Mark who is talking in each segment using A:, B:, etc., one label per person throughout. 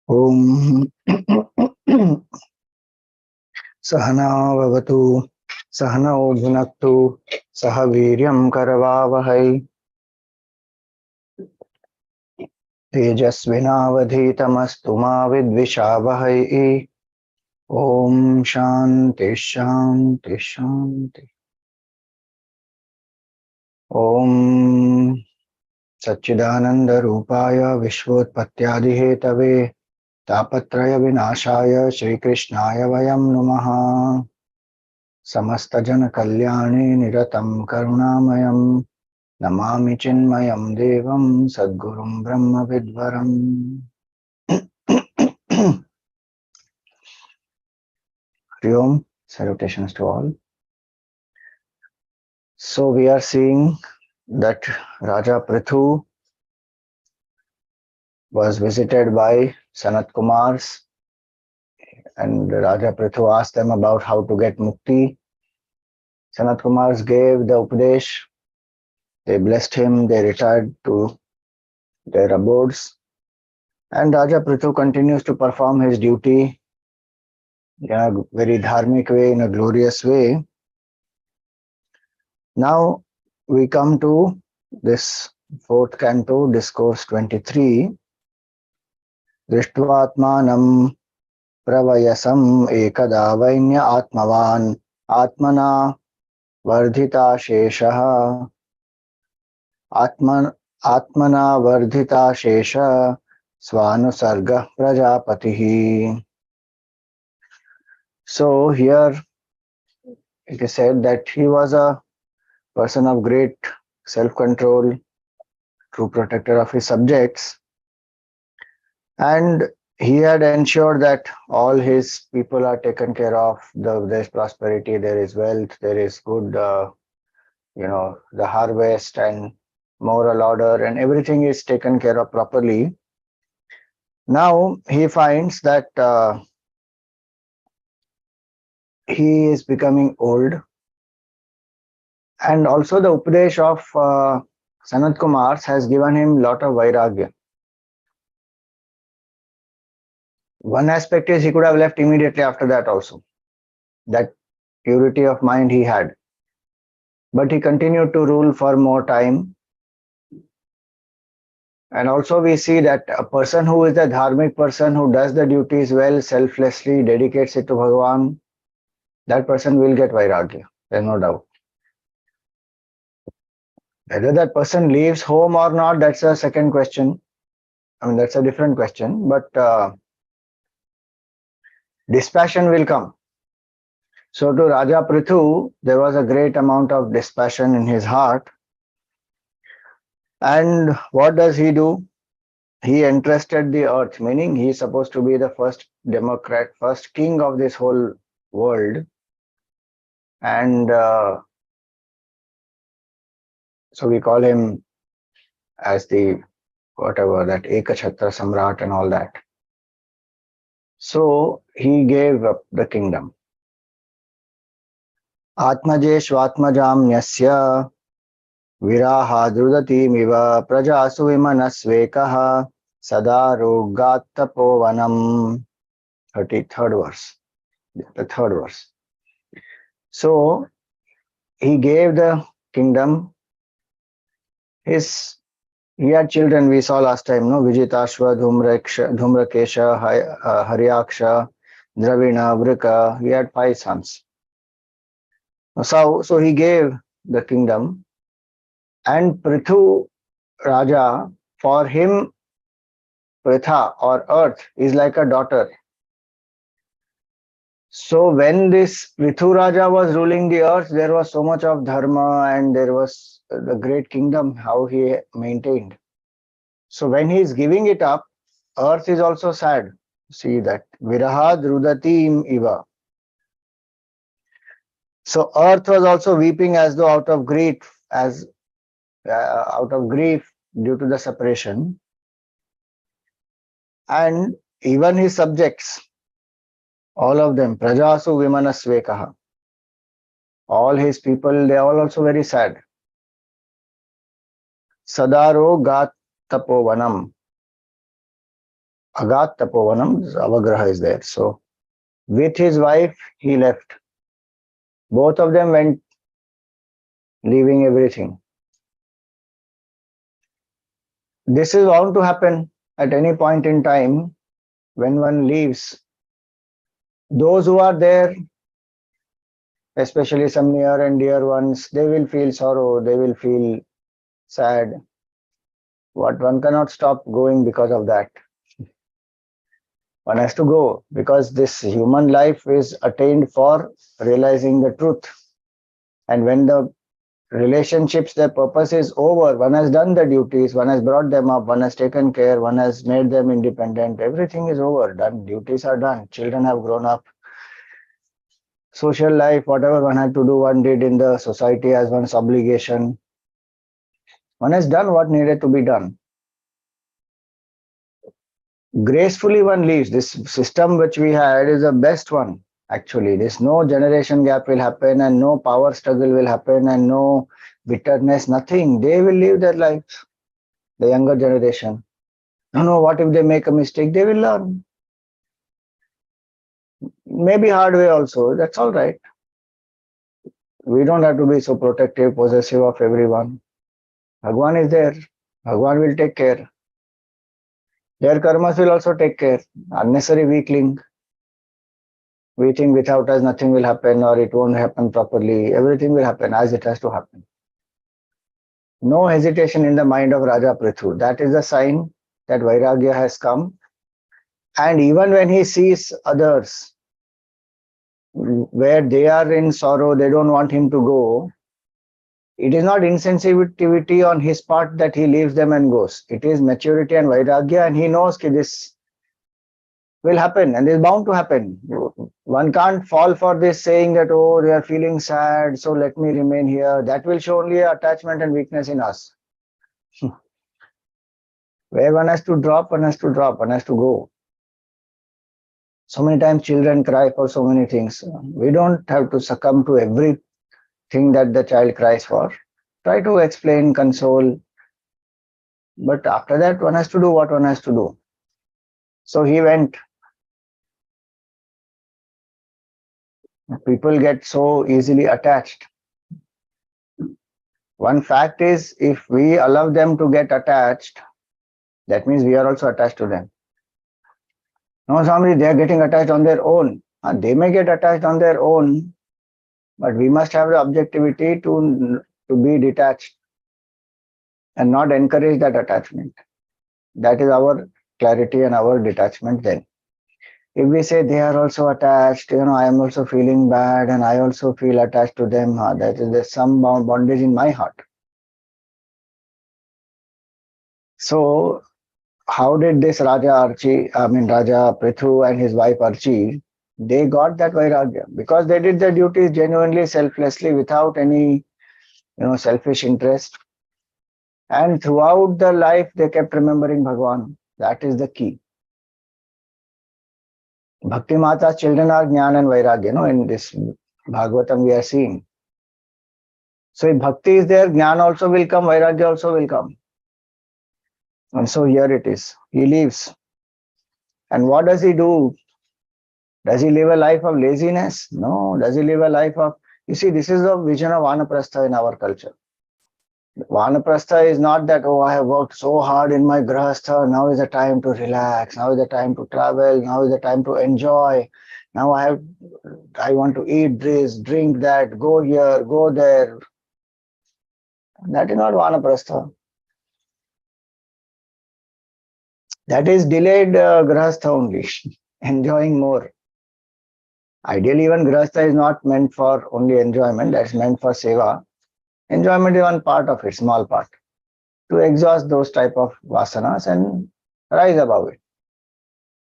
A: Om Sahana Vavatu Sahana Bhunaktu Sahaviryam Karavavahai Tejasvinavadhitamastu ma vidvishavahai. Om Shanti Shanti Shanti. Om Satchidananda Rupaya Vishvotpatyadihetave Tapatraya Vinashaya Shri Krishnaya Vayam Namaha. Samasta Jana Kalyani Niratam Karunamayam Namami Chinmayam Devam Sadgurum Brahma Vidvaram. Hari Om, salutations to all. So we are seeing that Raja Prthu was visited by Sanat Kumars, and Raja Prthu asked them about how to get mukti. Sanat Kumars gave the upadesh, they blessed him, they retired to their abodes, and Raja Prthu continues to perform his duty in a very dharmic way, in a glorious way. Now we come to this fourth canto, discourse 23. Drishtvatmanam pravayasam ekada vainya atmavan atmana vardhita sheshaha atmana vardhita shesha svanusarga prajapatihi. So here it is said that he was a person of great self-control, true protector of his subjects, and he had ensured that all his people are taken care of. There is prosperity, there is wealth, there is good, the harvest and moral order, and everything is taken care of properly. Now he finds that he is becoming old, and also the upadesh of Sanat Kumars has given him a lot of vairagya. One aspect is he could have left immediately after that also. That purity of mind he had. But he continued to rule for more time. And also we see that a person who is the dharmic person, who does the duties well, selflessly, dedicates it to Bhagavan, that person will get vairagya. There's no doubt. Whether that person leaves home or not, that's a second question. That's a different question. But dispassion will come. So to Raja Prthu, there was a great amount of dispassion in his heart. And what does he do? He entrusted the earth, meaning he is supposed to be the first democrat, first king of this whole world. And so we call him as the whatever, that Ekachhatra Samrat and all that. So he gave up the kingdom. Atmaje Shvatmajam Nyasya Viraha Drudati-miva Prajasu Vimanasvekaha Sadaro Gatapovanam. 33rd verse. The third verse. So he gave the kingdom. He had children, we saw last time, no? Vijitashva, Dhumrakesha, Haryaksha, Dravina, Vrika. He had 5 sons. So he gave the kingdom, and Prthu Raja, for him, Pritha or earth is like a daughter. So when this Prthu Raja was ruling the earth, there was so much of dharma and there was the great kingdom, how he maintained. So when he is giving it up, earth is also sad. See that. Viraha Drudati Iva. So earth was also weeping as though out of grief, due to the separation. And even his subjects, all of them, Prajasu Vimanasvekaha, all his people, they are all also very sad. Sadaro Tapovanam. Agat Tapovanam, Avagraha is there. So, with his wife, he left. Both of them went, leaving everything. This is bound to happen at any point in time when one leaves. Those who are there, especially some near and dear ones, they will feel sorrow, they will feel sad. But one cannot stop going because of that. One has to go because this human life is attained for realizing the truth. And when the relationships, their purpose is over, one has done the duties, one has brought them up, one has taken care, one has made them independent, everything is over, done, duties are done, children have grown up. Social life, whatever one had to do, one did in the society as one's obligation. One has done what needed to be done. Gracefully one leaves. This system which we had is the best one, actually. There's no generation gap will happen and no power struggle will happen and no bitterness, nothing. They will live their lives, the younger generation. No, what if they make a mistake? They will learn. Maybe hard way also, that's all right. We don't have to be so protective, possessive of everyone. Bhagwan is there. Bhagwan will take care. Their karmas will also take care. Unnecessary weakling. We think without us nothing will happen or it won't happen properly. Everything will happen as it has to happen. No hesitation in the mind of Raja Prthu. That is the sign that vairagya has come. And even when he sees others where they are in sorrow, they don't want him to go, it is not insensitivity on his part that he leaves them and goes. It is maturity and vairagya, and he knows that this will happen and is bound to happen. One can't fall for this saying that, oh, they are feeling sad, so let me remain here. That will show only attachment and weakness in us. Where one has to drop, one has to drop, one has to go. So many times children cry for so many things. We don't have to succumb to everything that the child cries for. Try to explain, console. But after that, one has to do what one has to do. So he went. People get so easily attached. One fact is, if we allow them to get attached, that means we are also attached to them. No, Swami, they are getting attached on their own. They may get attached on their own, but we must have the objectivity to be detached and not encourage that attachment. That is our clarity and our detachment then. If we say they are also attached, I am also feeling bad and I also feel attached to them, that is there's some bondage in my heart. So how did this Raja Prthu and his wife Archi, they got that vairagya? Because they did their duties genuinely, selflessly, without any, selfish interest. And throughout the life, they kept remembering Bhagwan. That is the key. Bhakti Mata's children are Jnana and Vairagya, in this Bhagavatam we are seeing. So if Bhakti is there, Jnana also will come, Vairagya also will come. And so here it is. He leaves. And what does he do? Does he live a life of laziness? No. Does he live a life of... You see, this is the vision of Vanaprastha in our culture. Vanaprastha is not that, oh, I have worked so hard in my grahastha, now is the time to relax, now is the time to travel, now is the time to enjoy, now I want to eat this, drink that, go here, go there. That is not Vanaprastha. That is delayed grahastha only, enjoying more. Ideally, even grahastha is not meant for only enjoyment, that's meant for seva. Enjoyment is one part of it, small part, to exhaust those type of vasanas and rise above it.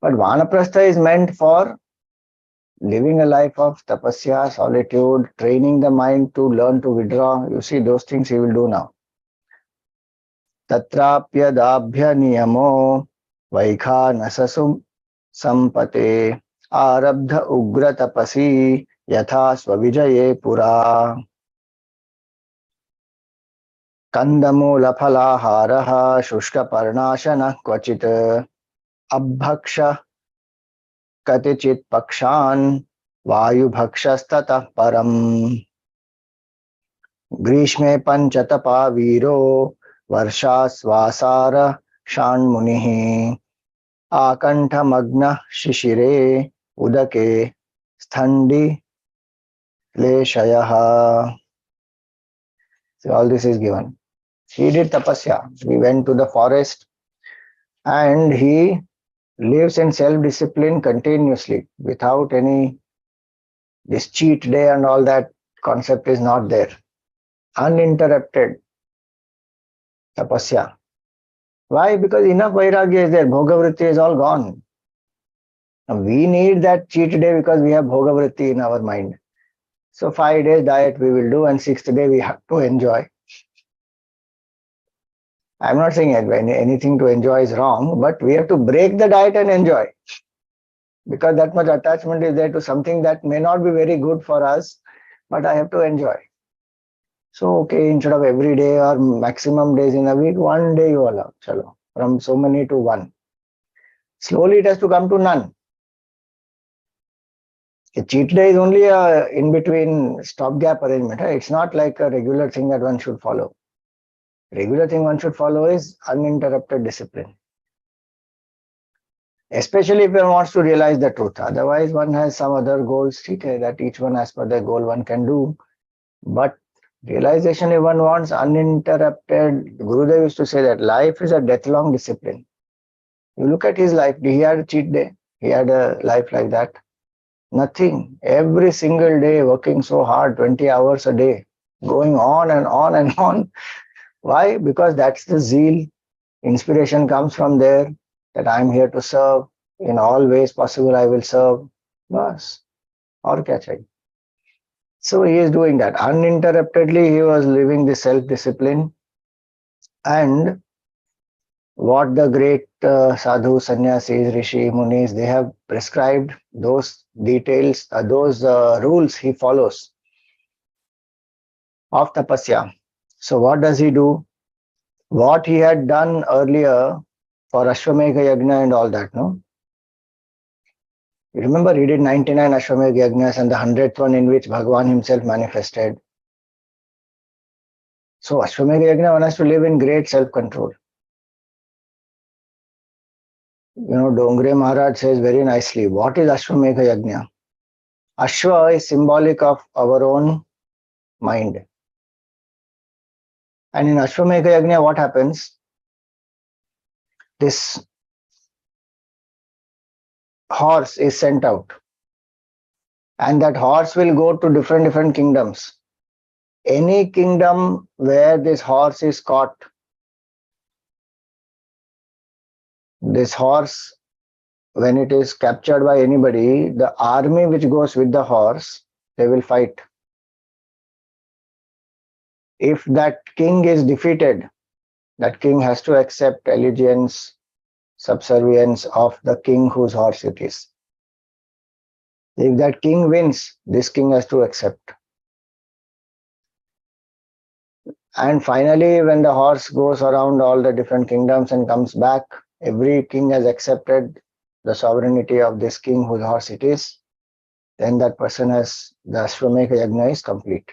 A: But Vanaprastha is meant for living a life of tapasya, solitude, training the mind to learn to withdraw. You see, those things he will do now. Tatrapyadabhya niyamo vaikha nasasum sampate arabdha ugra tapasi yatha swavijaye pura. Kandamula phalaharaha shushka parnashana kvachit abhaksha katichit pakshan vayu bhakshastata param grishme panchatapa viro varshasvasara shanmunihi akantha magna shishire udake sthandi leshayaha. So all this is given. He did tapasya. He went to the forest and he lives in self-discipline continuously without any, this cheat day and all that concept is not there. Uninterrupted tapasya. Why? Because enough vairagya is there. Bhogavritti is all gone. Now we need that cheat day because we have bhogavritti in our mind. So 5 days diet we will do and 6th day we have to enjoy. I'm not saying anything to enjoy is wrong, but we have to break the diet and enjoy. Because that much attachment is there to something that may not be very good for us, but I have to enjoy. So, okay, instead of every day or maximum days in a week, 1 day you allow, chalo, from so many to 1. Slowly it has to come to none. A cheat day is only a in-between stopgap arrangement. Right? It's not like a regular thing that one should follow. Regular thing one should follow is uninterrupted discipline. Especially if one wants to realize the truth. Otherwise, one has some other goals, that each one as per their goal one can do. But realization, if one wants uninterrupted, Gurudev used to say that life is a death-long discipline. You look at his life, he had a cheat day. He had a life like that. Nothing. Every single day working so hard, 20 hours a day, going on and on and on. Why? Because that's the zeal. Inspiration comes from there, that I'm here to serve. In all ways possible, I will serve. Bas. Aur kya chahiye? So he is doing that. Uninterruptedly, he was living the self-discipline. And what the great sadhu, sannyasis, rishi, munis, they have prescribed, those details, those rules he follows of tapasya. So what does he do? What he had done earlier for Ashwamedha Yajna and all that, no? You remember he did 99 Ashwamedha Yajnas and the 100th one in which Bhagavan himself manifested. So Ashwamedha Yajna, one has to live in great self-control. You know, Dongre Maharaj says very nicely, what is Ashwamedha Yajna? Ashwa is symbolic of our own mind. And in Ashwamedha Yajna, what happens? This horse is sent out. And that horse will go to different kingdoms. Any kingdom where this horse is caught, this horse, when it is captured by anybody, the army which goes with the horse, they will fight. If that king is defeated, that king has to accept allegiance, subservience of the king whose horse it is. If that king wins, this king has to accept. And finally, when the horse goes around all the different kingdoms and comes back, every king has accepted the sovereignty of this king whose horse it is, then that person has, the Ashwamedha Yajna is complete.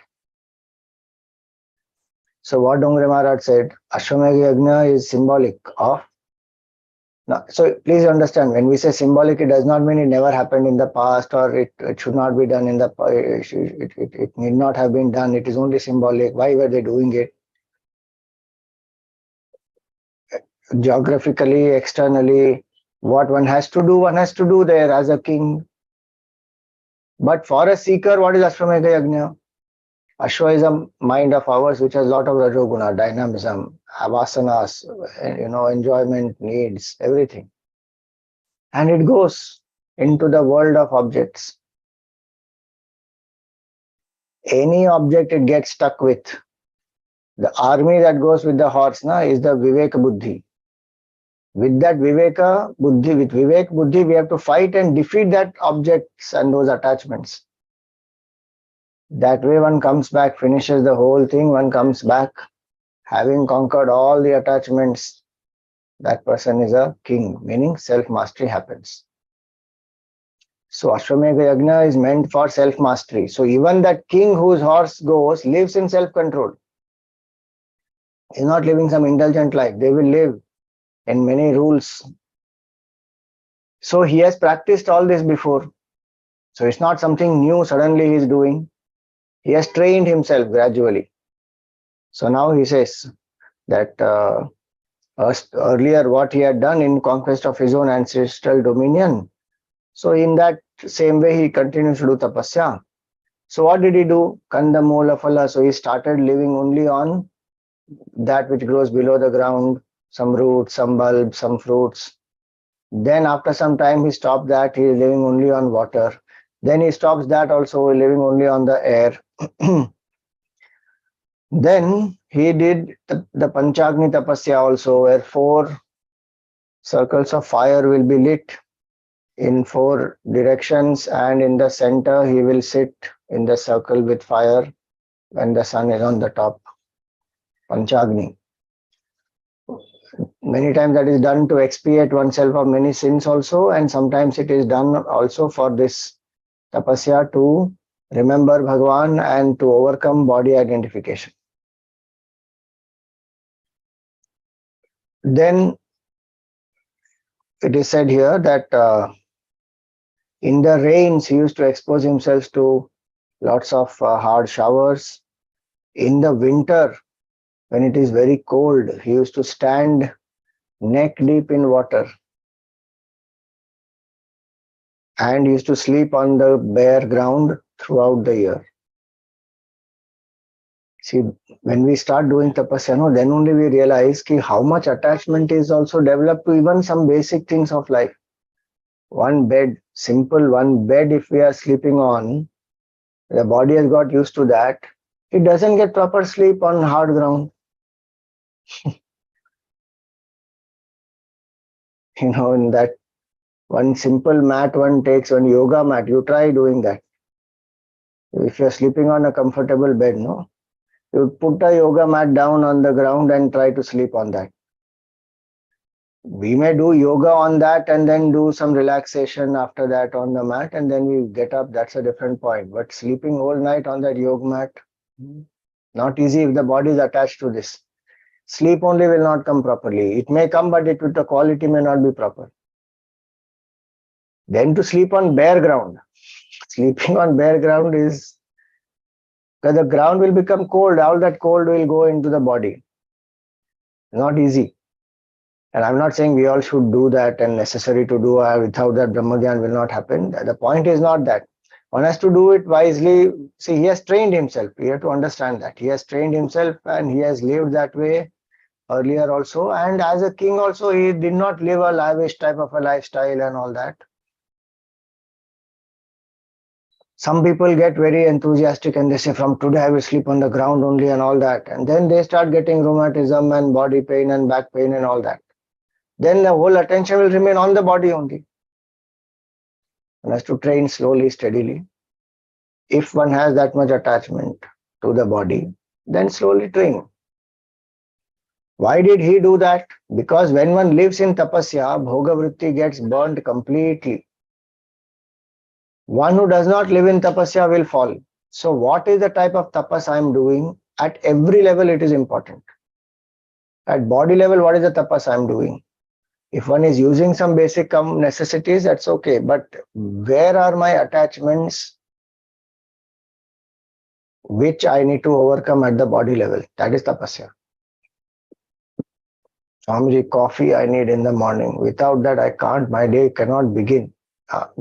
A: So what Dongre Maharaj said, Ashwamedha Yajna is symbolic of. Now, so please understand, when we say symbolic, it does not mean it never happened in the past or it should not be done in the it need not have been done. It is only symbolic. Why were they doing it? Geographically, externally, what one has to do there as a king. But for a seeker, what is Ashwamedha Yajna? Ashwa is a mind of ours which has a lot of rajoguna, dynamism, vasanas, enjoyment, needs, everything. And it goes into the world of objects. Any object it gets stuck with. The army that goes with the horse is the Viveka Buddhi. With that Viveka Buddhi, with Vivek Buddhi, we have to fight and defeat that objects and those attachments. That way one comes back, finishes the whole thing, one comes back Having conquered all the attachments, that person is a king, meaning self-mastery happens. So Ashwamedha Yajna is meant for self-mastery. So even that king whose horse goes lives in self-control. He's not living some indulgent life. They will live in many rules. So he has practiced all this before. So it's not something new suddenly he's doing. He has trained himself gradually. So now he says that earlier what he had done in conquest of his own ancestral dominion, so in that same way he continues to do tapasya. So what did he do? Kanda Mola Phala. So he started living only on that which grows below the ground, some roots, some bulbs, some fruits. Then after some time he stopped that, he is living only on water. Then he stops that also, living only on the air. Then he did the Panchagni Tapasya also, where 4 circles of fire will be lit in 4 directions, and in the center he will sit in the circle with fire when the sun is on the top. Panchagni. Many times that is done to expiate oneself of many sins also, and sometimes it is done also for this tapasya to remember Bhagavan and to overcome body identification. Then it is said here that in the rains he used to expose himself to lots of hard showers. In the winter, when it is very cold, he used to stand neck deep in water and used to sleep on the bare ground throughout the year. See, when we start doing tapasya, then only we realize how much attachment is also developed to even some basic things of life. One bed, simple one bed, if we are sleeping on, the body has got used to that. It doesn't get proper sleep on hard ground. In that one simple mat one takes, one yoga mat, you try doing that. If you're sleeping on a comfortable bed, you put a yoga mat down on the ground and try to sleep on that. We may do yoga on that and then do some relaxation after that on the mat, and then we get up. That's a different point. But sleeping all night on that yoga mat, not easy if the body is attached to this. Sleep only will not come properly. It may come, but the quality may not be proper. Then to sleep on bare ground. Sleeping on bare ground is because the ground will become cold. All that cold will go into the body. Not easy. And I'm not saying we all should do that and necessary to do, without that Brahmagyan will not happen. The point is not that. One has to do it wisely. See, he has trained himself. We have to understand that. He has trained himself and he has lived that way earlier also. And as a king also, he did not live a lavish type of a lifestyle and all that. Some people get very enthusiastic and they say, from today I will sleep on the ground only and all that. And then they start getting rheumatism and body pain and back pain and all that. Then the whole attention will remain on the body only. One has to train slowly, steadily. If one has that much attachment to the body, then slowly train. Why did he do that? Because when one lives in tapasya, bhoga vritti gets burnt completely. One who does not live in tapasya will fall. So what is the type of tapas I am doing? At every level it is important. At body level, what is the tapas I am doing? If one is using some basic necessities, that's okay. But where are my attachments which I need to overcome at the body level? That is tapasya. Swamiji, coffee I need in the morning. Without that, I can't, my day cannot begin.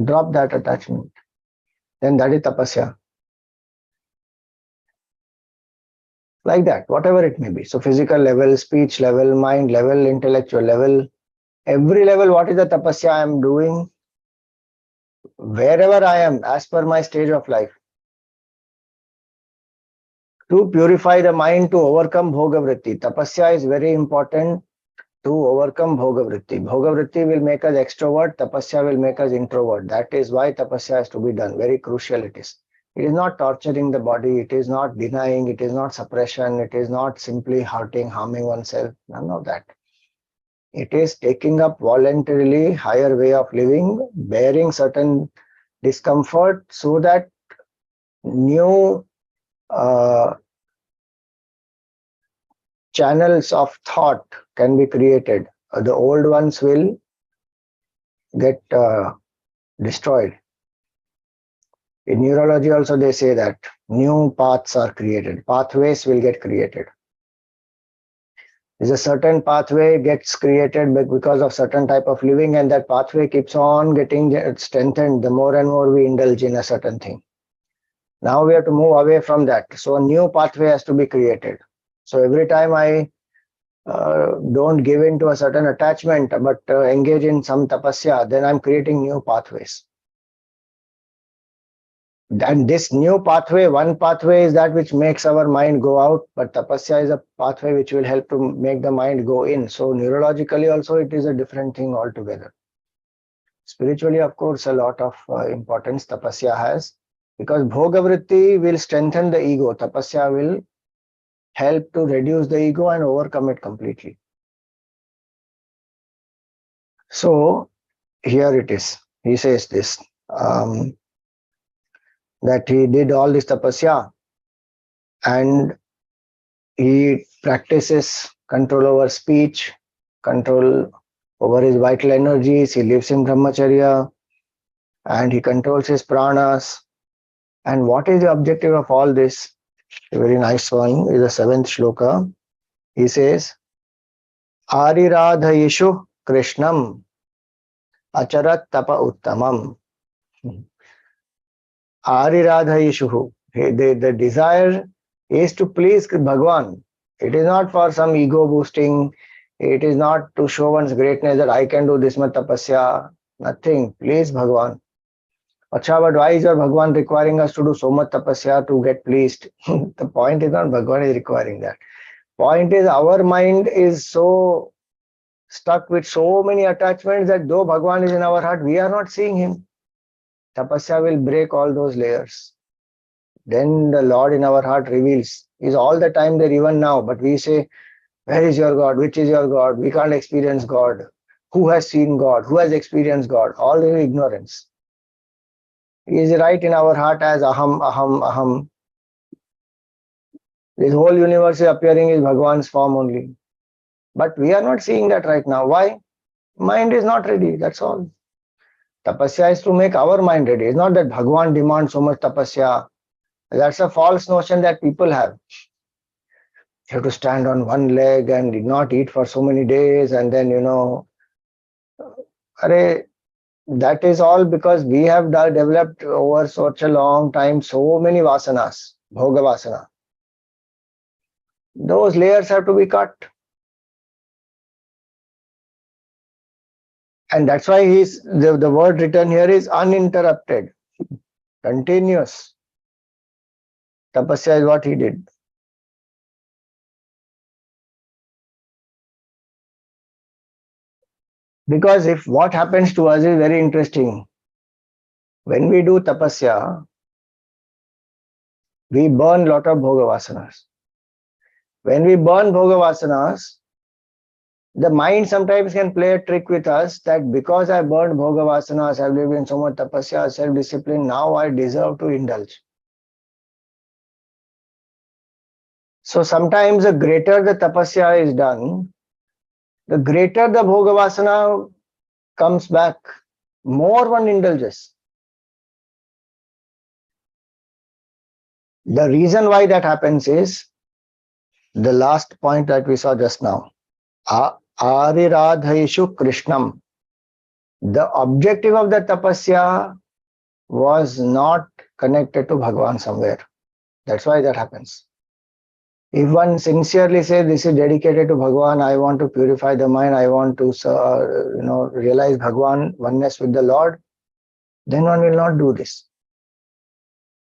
A: Drop that attachment. Then that is tapasya. Like that, whatever it may be. So physical level, speech level, mind level, intellectual level, every level, what is the tapasya I am doing? Wherever I am, as per my stage of life. To purify the mind, to overcome bhoga vritti. Tapasya is very important to overcome bhoga vritti. Bhoga vritti will make us extrovert, tapasya will make us introvert. That is why tapasya has to be done. Very crucial it is. It is not torturing the body, it is not denying, it is not suppression, it is not simply harming oneself, none of that. It is taking up voluntarily higher way of living, bearing certain discomfort so that new channels of thought can be created. The old ones will get destroyed. In neurology also they say that new paths are created, pathways will get created. There's a certain pathway gets created because of certain type of living, and that pathway keeps on getting strengthened the more and more we indulge in a certain thing. Now we have to move away from that. So a new pathway has to be created. So every time I don't give in to a certain attachment but engage in some tapasya, then I'm creating new pathways. And this new pathway, one pathway is that which makes our mind go out, but tapasya is a pathway which will help to make the mind go in. So neurologically also it is a different thing altogether. Spiritually, of course, a lot of importance tapasya has, because bhogavritti will strengthen the ego. Tapasya will help to reduce the ego and overcome it completely. So here it is. He says this. That he did all this tapasya and he practices control over speech, control over his vital energies, he lives in brahmacharya and he controls his pranas. And what is the objective of all this? A very nice one is the 7th shloka. He says, Ariradhayishu Krishnam Acharat Tapa Uttamam. Ariradhayishu. The desire is to please Bhagwan. It is not for some ego boosting. It is not to show one's greatness that I can do this much tapasya. Nothing. Please Bhagwan. Acha, but why is your Bhagwan requiring us to do so much tapasya to get pleased? The point is not Bhagwan is requiring that. Point is our mind is so stuck with so many attachments that though Bhagwan is in our heart, we are not seeing him. Tapasya will break all those layers. Then the Lord in our heart reveals. He's all the time there even now, but we say, where is your God? Which is your God? We can't experience God. Who has seen God? Who has experienced God? All in ignorance. He is right in our heart as aham, aham, aham. This whole universe is appearing in Bhagwan's form only. But we are not seeing that right now. Why? Mind is not ready, that's all. Tapasya is to make our mind ready. It's not that Bhagwan demands so much tapasya. That's a false notion that people have. You have to stand on one leg and not eat for so many days, and then, that is all because we have developed over such a long time so many vasanas, bhoga vasana. Those layers have to be cut. And that's why the word written here is uninterrupted, continuous. Tapasya is what he did. Because if what happens to us is very interesting. When we do tapasya, we burn lot of bhoga vasanas. When we burn bhoga vasanas, the mind sometimes can play a trick with us that because I burned bhoga vasanas, I've lived in so much tapasya, self-discipline, now I deserve to indulge. So sometimes the greater the tapasya is done, the greater the bhoga vasana comes back, more one indulges. The reason why that happens is the last point that we saw just now. Ariradhaishu Krishnam. The objective of the tapasya was not connected to Bhagwan somewhere. That's why that happens. If one sincerely says this is dedicated to Bhagwan, I want to purify the mind, I want to realize Bhagwan, oneness with the Lord, then one will not do this.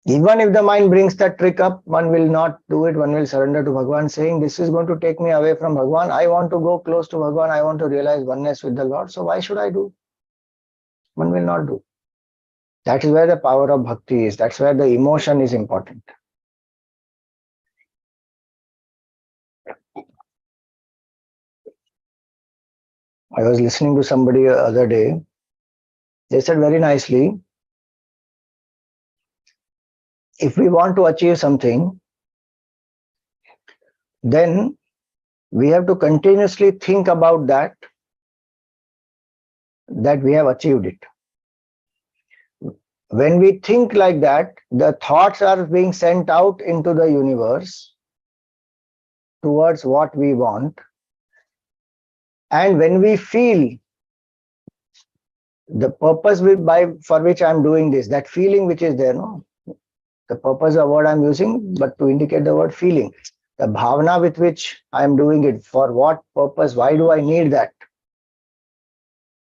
A: Even if the mind brings that trick up, one will not do it, one will surrender to Bhagwan saying, this is going to take me away from Bhagwan, I want to go close to Bhagwan, I want to realize oneness with the Lord, so why should I do? One will not do. That is where the power of bhakti is. That's where the emotion is important. I was listening to somebody the other day. They said very nicely, if we want to achieve something, then we have to continuously think about that we have achieved it. When we think like that, the thoughts are being sent out into the universe towards what we want. And when we feel the purpose for which I'm doing this, that feeling which is there, no? The purpose of what I'm using, but to indicate the word feeling. The bhavana with which I'm doing it, for what purpose, why do I need that?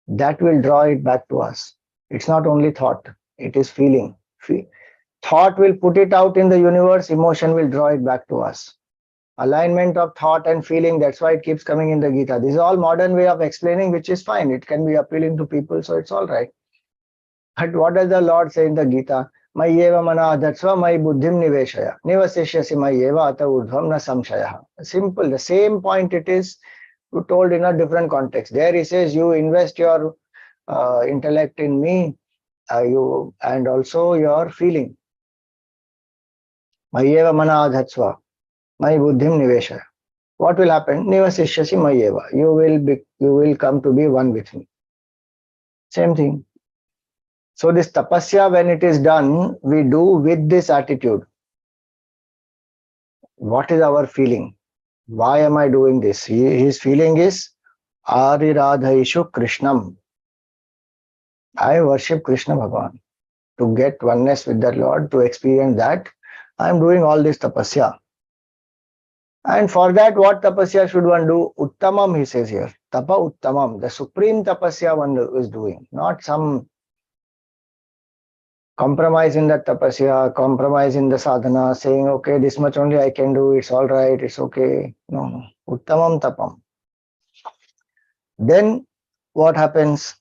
A: That will draw it back to us. It's not only thought, it is feeling. Thought will put it out in the universe, emotion will draw it back to us. Alignment of thought and feeling, that's why it keeps coming in the Gita. This is all modern way of explaining, which is fine. It can be appealing to people, so it's all right. But what does the Lord say in the Gita? Mayyeva manadatsva may buddhim niveshaya. Nivasishyasi mayyeva ata urdhvam na samshaya. Simple, the same point it is told in a different context. There he says, you invest your intellect in me, you and also your feeling. Mayyeva manadatsva may buddhim niveshaya. What will happen? Nivasishyasi mayyeva. You will come to be one with me. Same thing. So this tapasya, when it is done, we do with this attitude. What is our feeling? Why am I doing this? His feeling is Ariradhaishu Krishnam. I worship Krishna Bhagavan. To get oneness with the Lord, to experience that, I am doing all this tapasya. And for that, what tapasya should one do? Uttamam, he says here. Tapa Uttamam. The supreme tapasya one is doing. Not some compromise in that tapasya, compromise in the sadhana, saying, okay, this much only I can do, it's all right, it's okay. No. Uttamam tapam. Then what happens?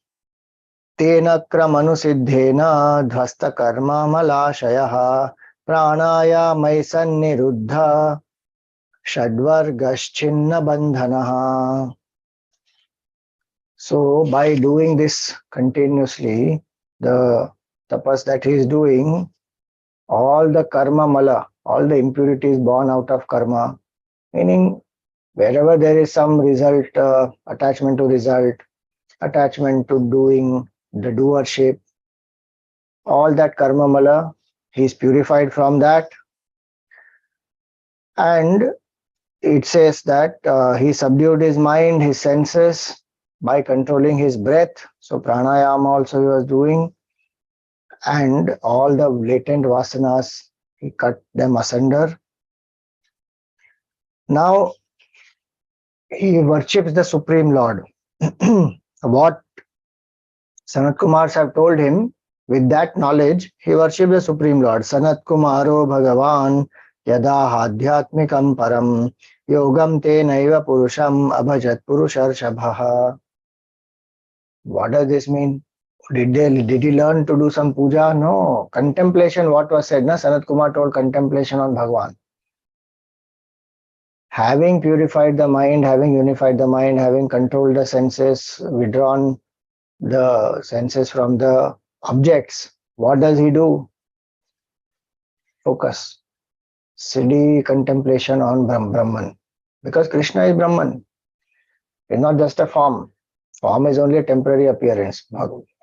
A: Tena kramanusiddhena dhvasta karma malashayaha pranaya maisan niruddha shadvargaschinna bandhanaha. So by doing this continuously, the tapas that he is doing, all the karma mala, all the impurities born out of karma, meaning wherever there is some result, attachment to result, attachment to doing, the doership, all that karma mala, he is purified from that. And it says that he subdued his mind, his senses by controlling his breath. So pranayama also he was doing. And all the latent vasanas, he cut them asunder. Now, he worships the Supreme Lord. What Sanat Kumars have told him, with that knowledge, he worships the Supreme Lord. Sanat Kumaro Bhagavan yada hadhyatmikam param yogam te naiva purusham abhajat purusharshabhaha. What does this mean? Did he learn to do some puja? No. Contemplation, what was said, na? Sanat Kumar told contemplation on Bhagavan. Having purified the mind, having unified the mind, having controlled the senses, withdrawn the senses from the objects, what does he do? Focus. Steady contemplation on Brahman. Because Krishna is Brahman. It's not just a form. Form is only a temporary appearance.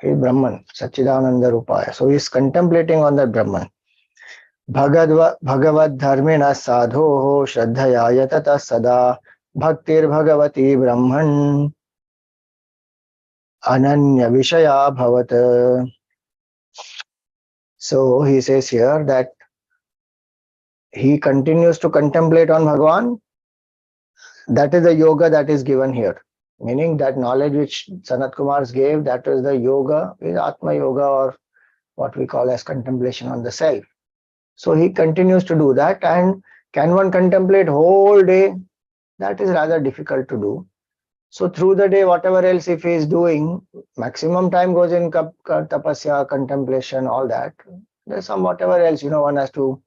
A: He is Brahman, Satchidananda Rupaya. So he is contemplating on that Brahman. Bhagavad dharmina sadhoho shraddhaya yatata sada bhaktir bhagavati brahman ananya vishaya bhavat. So he says here that he continues to contemplate on Bhagavan. That is the yoga that is given here. Meaning that knowledge which Sanat Kumars gave, that is the yoga, is Atma Yoga, or what we call as contemplation on the self. So he continues to do that. And can one contemplate whole day? That is rather difficult to do. So through the day, whatever else if he is doing, maximum time goes in tapasya, contemplation, all that. There's some whatever else, one has to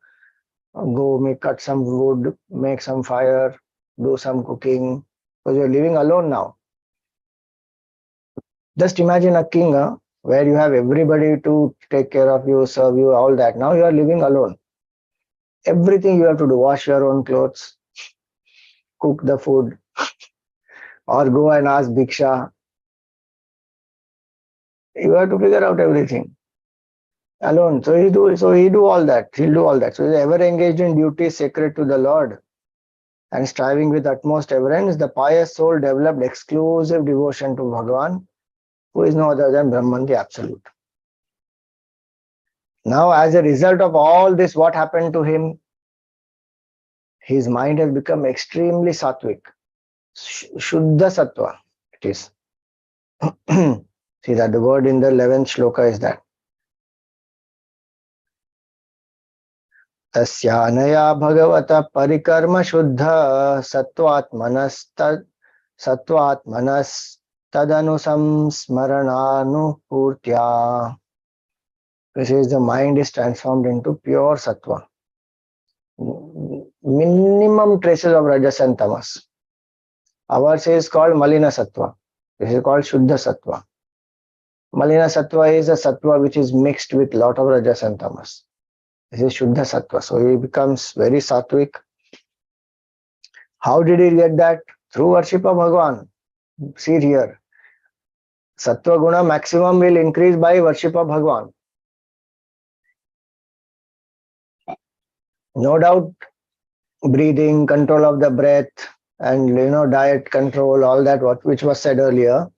A: go cut some wood, make some fire, do some cooking, because you're living alone now. Just imagine a king where you have everybody to take care of you, serve you, all that. Now you are living alone. Everything you have to do, wash your own clothes, cook the food, or go and ask bhiksha. You have to figure out everything alone. So he do all that. He'll do all that. So he's ever engaged in duties sacred to the Lord and striving with utmost reverence, the pious soul developed exclusive devotion to Bhagavan, who is no other than Brahman, the Absolute. Now, as a result of all this, what happened to him? His mind has become extremely sattvic, Shuddha Sattva. It is. See that the word in the 11th shloka is that. Tasyanaya bhagavata parikarma shuddha sattvatmanas tadanusam This is the mind is transformed into pure sattva. Minimum traces of rajas and tamas. Ours is called malina sattva. This is called shuddha sattva. Malina sattva is a sattva which is mixed with lot of rajas and tamas. This is shuddha sattva. So he becomes very sattvic. How did he get that? Through worship of Bhagavan. See here. Sattva guna maximum will increase by worship of Bhagavan. No doubt, breathing, control of the breath, and diet control, all that which was said earlier.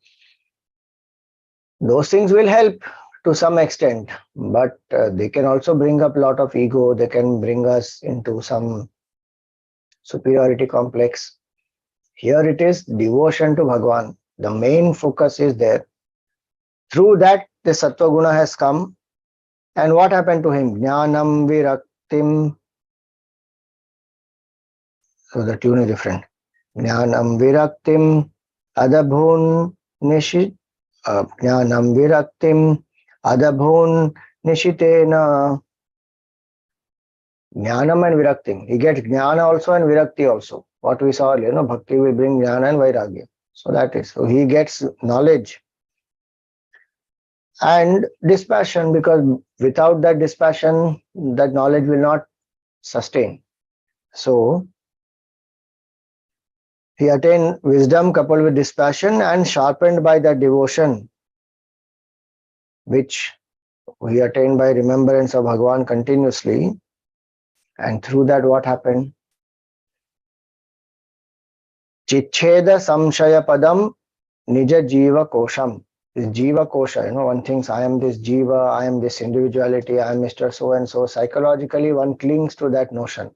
A: Those things will help to some extent, but they can also bring up a lot of ego. They can bring us into some superiority complex. Here it is devotion to Bhagavan. The main focus is there. Through that, the Sattva Guna has come. And what happened to him? Jnanam viraktim. So the tune is different. Jnanam viraktim adabhun nishit. Jnanam viraktim adabhun nishitena. Jnanam and viraktim. He gets jnana also and virakti also. What we saw earlier, bhakti will bring jnana and vairagya. So that is. So he gets knowledge and dispassion, because without that dispassion, that knowledge will not sustain. So he attained wisdom coupled with dispassion and sharpened by that devotion, which he attained by remembrance of Bhagavan continuously. And through that, what happened? Chicheda samshaya padam nija jiva kosham. This jiva kosha, one thinks I am this jiva, I am this individuality, I am Mr. So and so. Psychologically, one clings to that notion.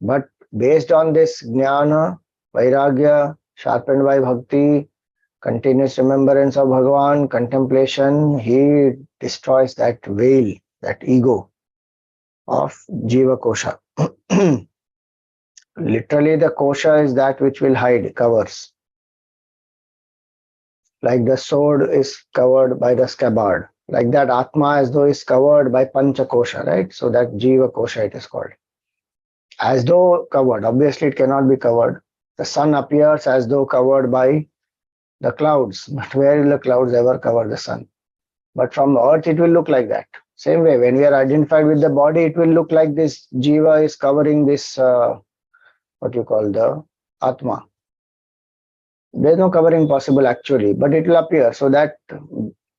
A: But based on this jnana, vairagya, sharpened by bhakti, continuous remembrance of Bhagavan, contemplation, he destroys that veil, that ego of jiva kosha. Literally, the kosha is that which will hide, covers. Like the sword is covered by the scabbard. Like that, Atma as though is covered by pancha kosha, right? So that jiva kosha it is called. As though covered. Obviously, it cannot be covered. The sun appears as though covered by the clouds. But where will the clouds ever cover the sun? But from earth, it will look like that. Same way, when we are identified with the body, it will look like this jiva is covering this, what you call the Atma. There is no covering possible actually, but it will appear. So that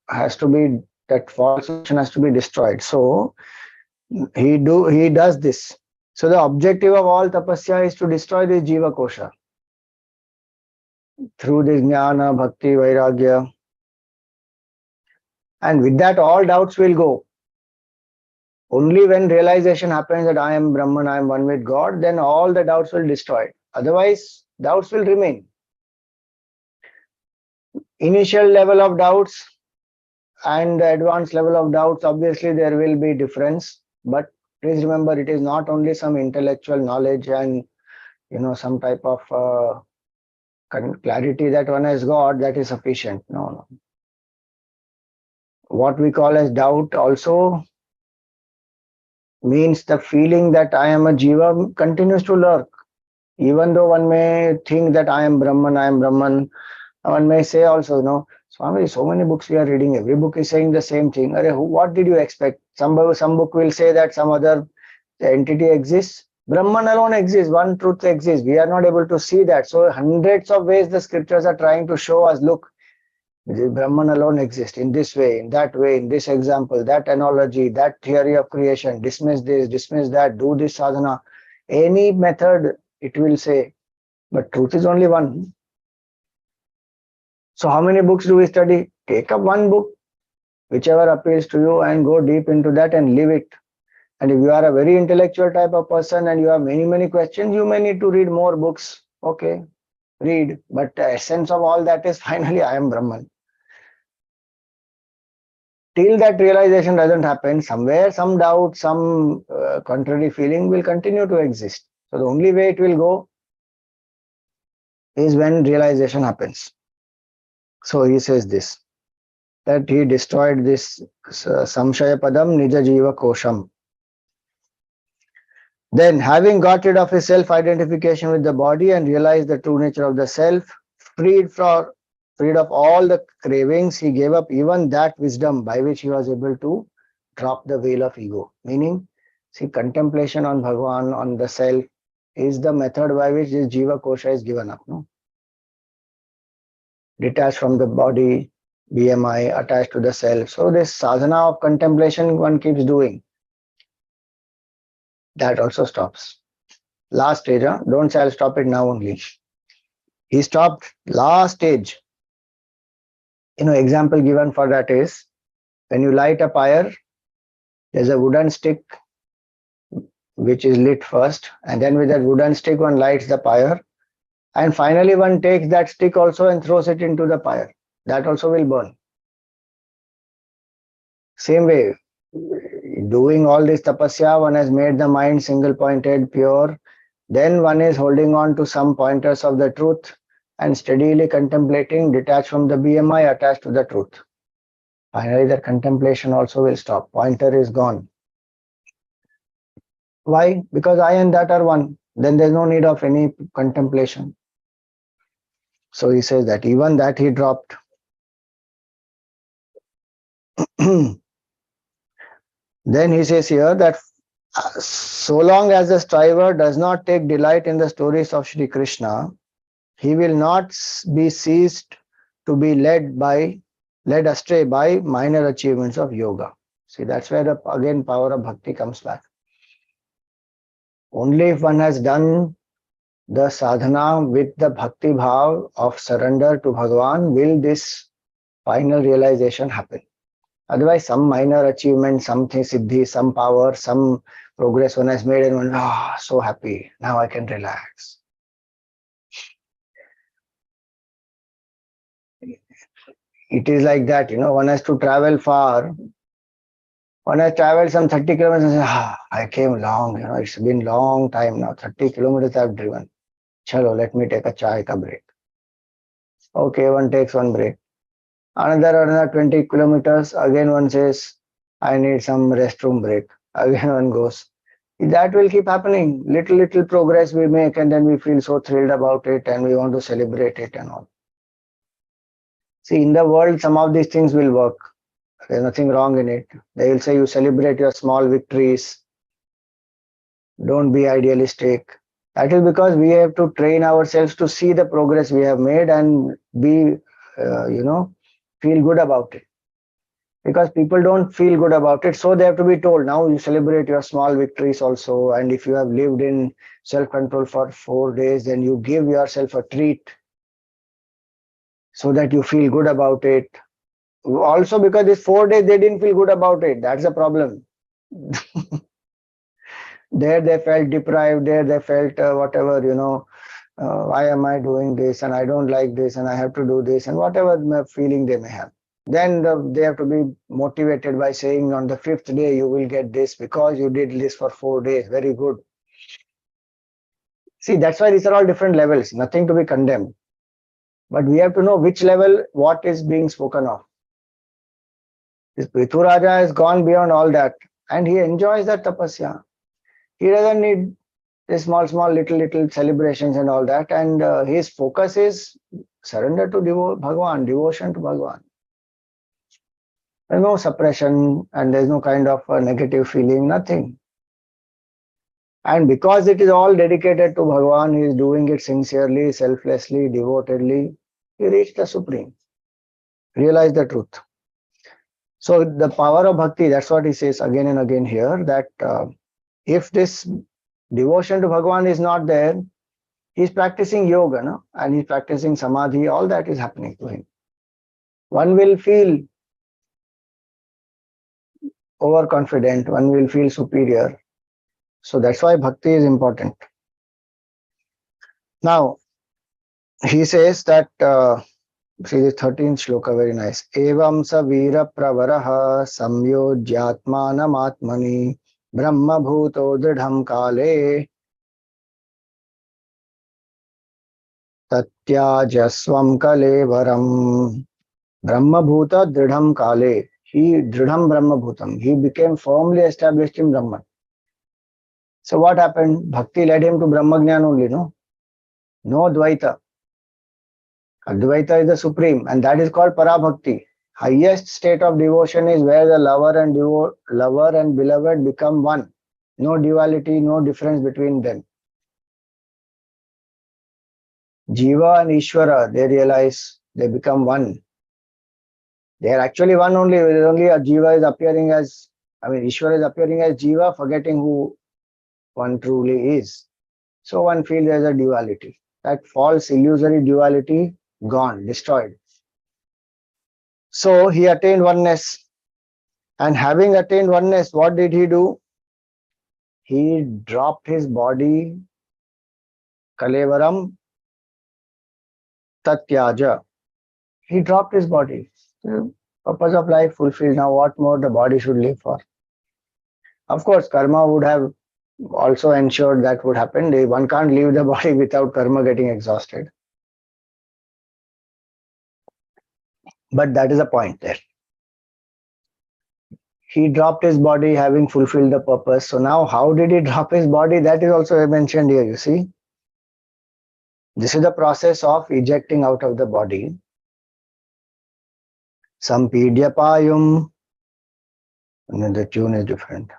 A: has to be, that false notion has to be destroyed. So he does this. So the objective of all tapasya is to destroy this jiva kosha. Through this jnana, bhakti, vairagya. And with that, all doubts will go. Only when realization happens that I am Brahman, I am one with God, then all the doubts will be destroyed. Otherwise, doubts will remain. Initial level of doubts and the advanced level of doubts, obviously there will be difference. But please remember, it is not only some intellectual knowledge and some type of clarity that one has got, that is sufficient. No, no. What we call as doubt also means the feeling that I am a jiva continues to lurk. Even though one may think that I am Brahman, one may say also, Swami, so many books we are reading, every book is saying the same thing. What did you expect? Some book will say that some other entity exists. Brahman alone exists, one truth exists. We are not able to see that. So hundreds of ways the scriptures are trying to show us, look, Brahman alone exists in this way, in that way, in this example, that analogy, that theory of creation, dismiss this, dismiss that, do this sadhana. Any method it will say, but truth is only one. So how many books do we study? Take up one book, whichever appeals to you, and go deep into that and live it. And if you are a very intellectual type of person and you have many questions, you may need to read more books. Okay, read. But the essence of all that is finally I am Brahman. Till that realization doesn't happen, somewhere some doubt, some contrary feeling will continue to exist. So the only way it will go is when realization happens. So he says this, that he destroyed this samshaya padam nija jiva kosham. Then, having got rid of his self-identification with the body and realized the true nature of the self, freed of all the cravings, he gave up even that wisdom by which he was able to drop the veil of ego. Meaning, see, contemplation on Bhagavan, on the self, is the method by which this jiva kosha is given up. No? Detached from the body, BMI, attached to the self. So this sadhana of contemplation one keeps doing. That also stops. Last stage, don't say I'll stop it now only. He stopped last stage. Example given for that is, when you light a fire, there's a wooden stick which is lit first, and then with that wooden stick one lights the fire, and finally one takes that stick also and throws it into the fire. That also will burn. Same way, doing all this tapasya, one has made the mind single-pointed, pure. Then one is holding on to some pointers of the truth and steadily contemplating, detached from the BMI, attached to the truth. Finally, the contemplation also will stop. Pointer is gone. Why? Because I and that are one. Then there's no need of any contemplation. So he says that even that he dropped. Then he says here that so long as the striver does not take delight in the stories of Shri Krishna, he will not be ceased to be led astray by minor achievements of yoga. See, that's where again power of bhakti comes back. Only if one has done the sadhana with the bhakti bhav of surrender to Bhagavan will this final realization happen. Otherwise, some minor achievement, something siddhi, some power, some progress one has made, and one, so happy, now I can relax. It is like that, one has to travel far. One has traveled some 30 kilometers, and I came long, it's been long time now, 30 kilometers I've driven. Chalo, let me take a chai ka break. Okay, one takes one break. Another 20 kilometers, again one says, I need some restroom break. Again one goes. That will keep happening. Little progress we make, and then we feel so thrilled about it and we want to celebrate it and all. See, in the world, some of these things will work. There's nothing wrong in it. They will say you celebrate your small victories. Don't be idealistic. That is because we have to train ourselves to see the progress we have made and be, feel good about it. Because people don't feel good about it, so they have to be told, now you celebrate your small victories also. And if you have lived in self-control for 4 days, then you give yourself a treat so that you feel good about it. Also, because these 4 days they didn't feel good about it. That's the problem. There they felt deprived, there they felt whatever, why am I doing this, and I don't like this, and I have to do this, and whatever feeling they may have. Then they have to be motivated by saying on the 5th day you will get this because you did this for 4 days. Very good. See, that's why these are all different levels, nothing to be condemned. But we have to know which level, what is being spoken of. This Prthu Raja has gone beyond all that and he enjoys that tapasya. He doesn't need the small, little celebrations and all that. And his focus is surrender to Bhagavan, devotion to Bhagavan. There's no suppression and there's no kind of negative feeling, nothing. And because it is all dedicated to Bhagavan, he is doing it sincerely, selflessly, devotedly, he reached the Supreme. Realize the truth. So the power of bhakti, that's what he says again and again here, that if this devotion to Bhagavan is not there, he's practicing yoga, no? And he's practicing samadhi, all that is happening to him. One will feel overconfident, one will feel superior. So that's why bhakti is important. Now, he says that, see the 13th shloka, very nice. Evam sa veera pravaraha samyojyatmanam atmani brahma bhuto dridham kale tatyajasvam kalevaram. Brahma bhuta dridham kale. He dridham brahma bhutam. He became firmly established in Brahman. So what happened? Bhakti led him to Brahma Jnana only, no? No Dvaita. Advaita is the supreme, and that is called Para-Bhakti. Highest state of devotion is where the lover and beloved become one. No duality, no difference between them. Jiva and Ishvara, they realize they become one. They are actually one only. Only a Jiva is appearing as, Ishvara is appearing as Jiva, forgetting who one truly is. So one feels there is a duality. That false illusory duality gone, destroyed. So he attained oneness. And having attained oneness, what did he do? He dropped his body, Kalevaram Tatyaja. He dropped his body. The purpose of life fulfilled. Now what more the body should live for? Of course, karma would have also ensured that would happen. One can't leave the body without karma getting exhausted. But that is a point there. He dropped his body having fulfilled the purpose. So now how did he drop his body? That is also mentioned here, you see. This is the process of ejecting out of the body. Sampidyapayum. And the tune is different.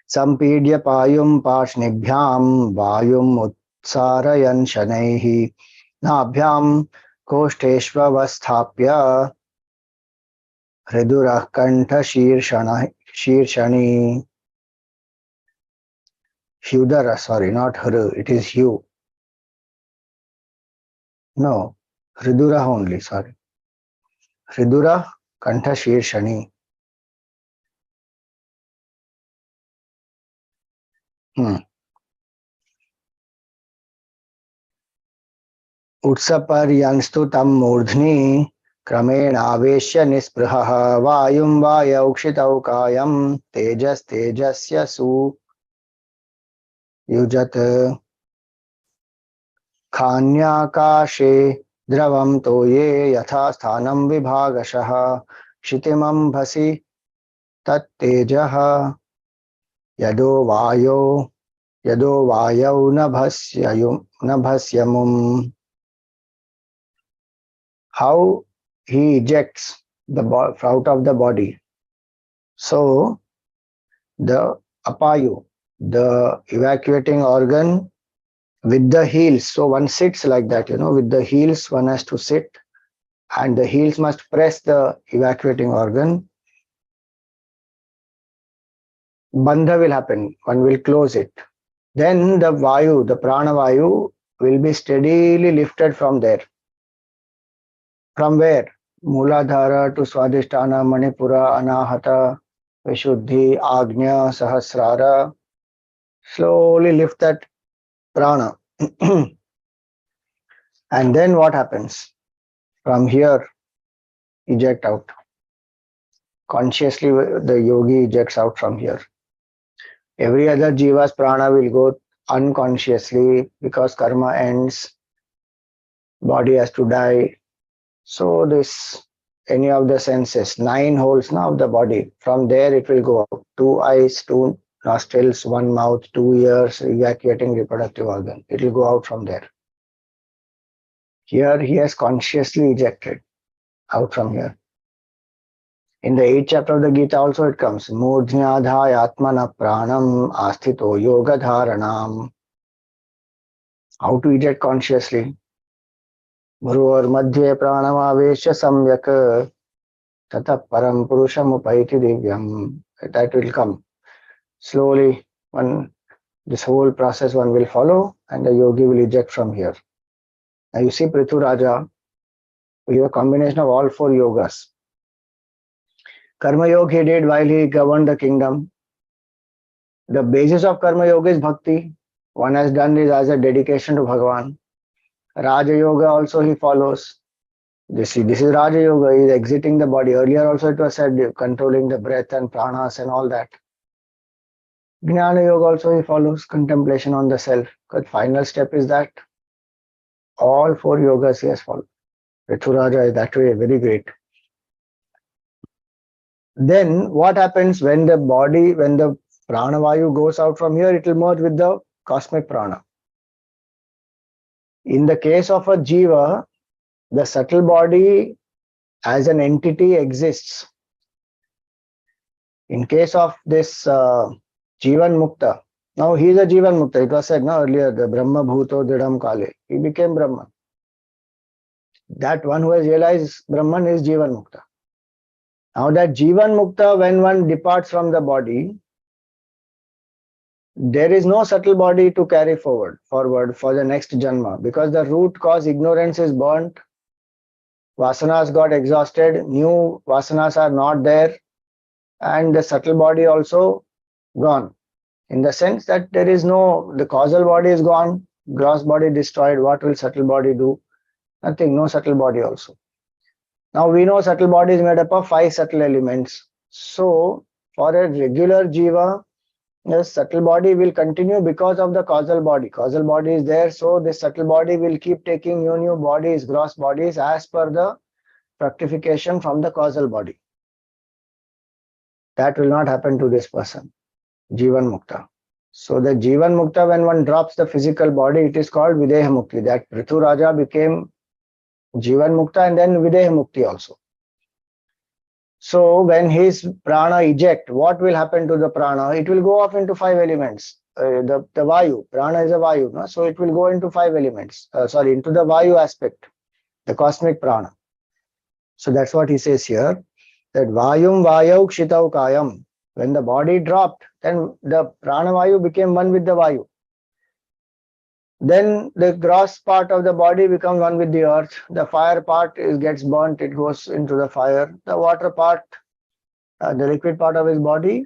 A: Sampidyapayum pashnibhyam vayum utsarayan shanaihi nabhyam koshteshvavasthapya hridurah kantha shirshani. Hudara, sorry, not hru, it is hu. No, hridura only, sorry. Hridura kantha shirshani. Utsaparyanstu tam murdhni kramen aveshya nispraha vayum vaya ukshitau kayam tejasya su yujat khanyakashe dravam toye yatha sthanam vibhagashaha shitimam bhasi tat tejaha yado vayau nabhasyamum. How he ejects the out of the body. So the apayu, the evacuating organ with the heels. So one sits like that, with the heels one has to sit and the heels must press the evacuating organ. Bandha will happen, one will close it. Then the vayu, the prana vayu will be steadily lifted from there. From where? Muladhara to Swadhisthana, Manipura, Anahata, Vishuddhi, Agnya, Sahasrara. Slowly lift that prana. And then what happens? From here, eject out. Consciously, the yogi ejects out from here. Every other jiva's prana will go unconsciously because karma ends. body has to die. So this, any of the senses, 9 holes now of the body, from there it will go out. 2 eyes, 2 nostrils, 1 mouth, 2 ears, evacuating reproductive organ. It will go out from there. Here he has consciously ejected out from here. In the 8th chapter of the Gita also it comes, Murjnyadhaya atmana pranam asthito yoga dharanam. How to eject consciously? Bhruvar madhye pranamavesya samyak tata param purusham upaiti divyam. That will come slowly. This whole process one will follow and the yogi will eject from here. Now you see Prthu Raja, we have a combination of all 4 yogas. Karma Yoga he did while he governed the kingdom. The basis of Karma Yoga is bhakti. One has done this as a dedication to Bhagavan. Raja Yoga also he follows. This is Raja Yoga, he is exiting the body. Earlier also it was said controlling the breath and pranas and all that. Jnana Yoga also he follows, contemplation on the self. But final step is that all 4 yogas he has followed. Prthu Raja is that way very great. Then what happens when the body, when the pranavayu goes out from here, it will merge with the cosmic prana. In the case of a jiva, the subtle body as an entity exists. In case of this Jivanmukta, now he is a Jivanmukta. It was said earlier, the Brahma Bhuto Dridham Kale. He became Brahman. That one who has realized Brahman is Jivanmukta. Now that Jivanmukta, when one departs from the body, there is no subtle body to carry forward for the next janma, because the root cause ignorance is burnt, vasanas got exhausted, new vasanas are not there, and the subtle body also gone. In the sense that there is no, the causal body is gone, gross body destroyed, what will subtle body do? Nothing, no subtle body also. Now we know subtle body is made up of 5 subtle elements. So for a regular jiva, the subtle body will continue because of the causal body. Causal body is there, so the subtle body will keep taking new bodies, gross bodies, as per the fructification from the causal body. That will not happen to this person, Jivanmukta. So the Jivanmukta, when one drops the physical body, it is called videhamukti. That Prthu Raja became Jivanmukta and then videhamukti also. So when his prana eject, what will happen to the prana? It will go off into 5 elements. The vayu, prana is a vayu, no? So it will go into 5 elements. Into the vayu aspect, the cosmic prana. So that's what he says here, that vayum vayau kshitau kayam. When the body dropped, then the prana vayu became one with the vayu. Then the gross part of the body becomes one with the earth. The fire part gets burnt, it goes into the fire. The water part, the liquid part of his body,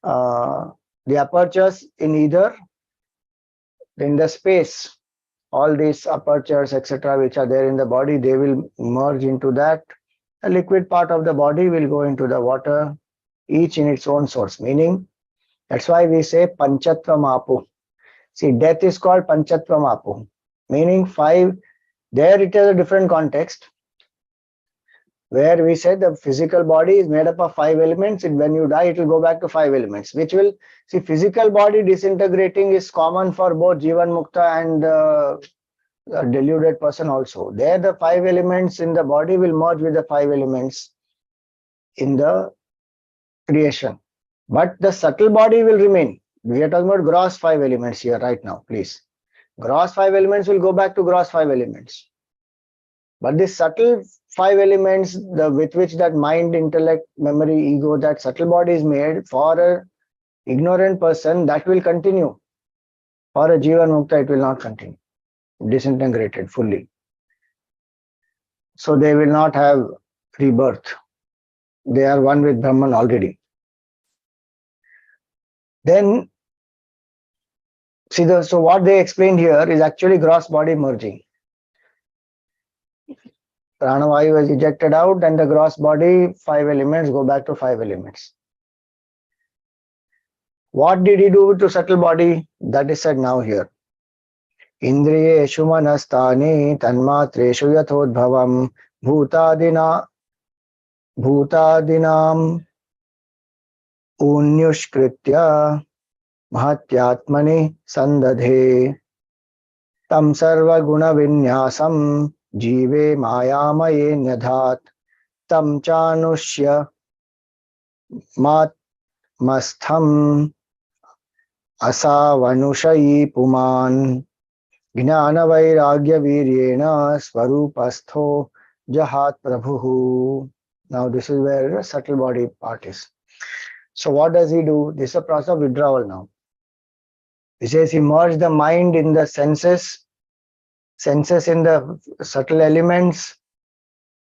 A: the apertures in either, in the space, all these apertures, etc., which are there in the body, they will merge into that. The liquid part of the body will go into the water, each in its own source. Meaning, that's why we say Panchatva Mapu. See, death is called Panchatva Mapu, meaning 5. There it is a different context, where we said the physical body is made up of 5 elements, and when you die, it will go back to 5 elements, which will, see, physical body disintegrating is common for both Jivanmukta and a deluded person also. There the 5 elements in the body will merge with the 5 elements in the creation. But the subtle body will remain. We are talking about gross 5 elements here right now, please. Gross 5 elements will go back to gross 5 elements. But this subtle 5 elements, with which that mind, intellect, memory, ego, that subtle body is made, for an ignorant person, that will continue. For a Jivanmukta, it will not continue. Disintegrated fully. So they will not have rebirth. They are one with Brahman already. Then, see, so what they explained here is actually gross body merging. Pranavayu is ejected out, and the gross body, 5 elements go back to 5 elements. What did he do to subtle body? That is said now here. Indriyeshu manastani tanmatreshu yathodbhavam bhutadinam unyushkritya mahatyatmani sandadhe tam sarva guna vinyasam jive mayamaye nyadhat tam chanushya mastham asavanushai puman gnana vairagya viryena swarupastho jahat prabhu. Now this is where the subtle body part is. So what does he do? This is a process of withdrawal now. He says he merged the mind in the senses in the subtle elements,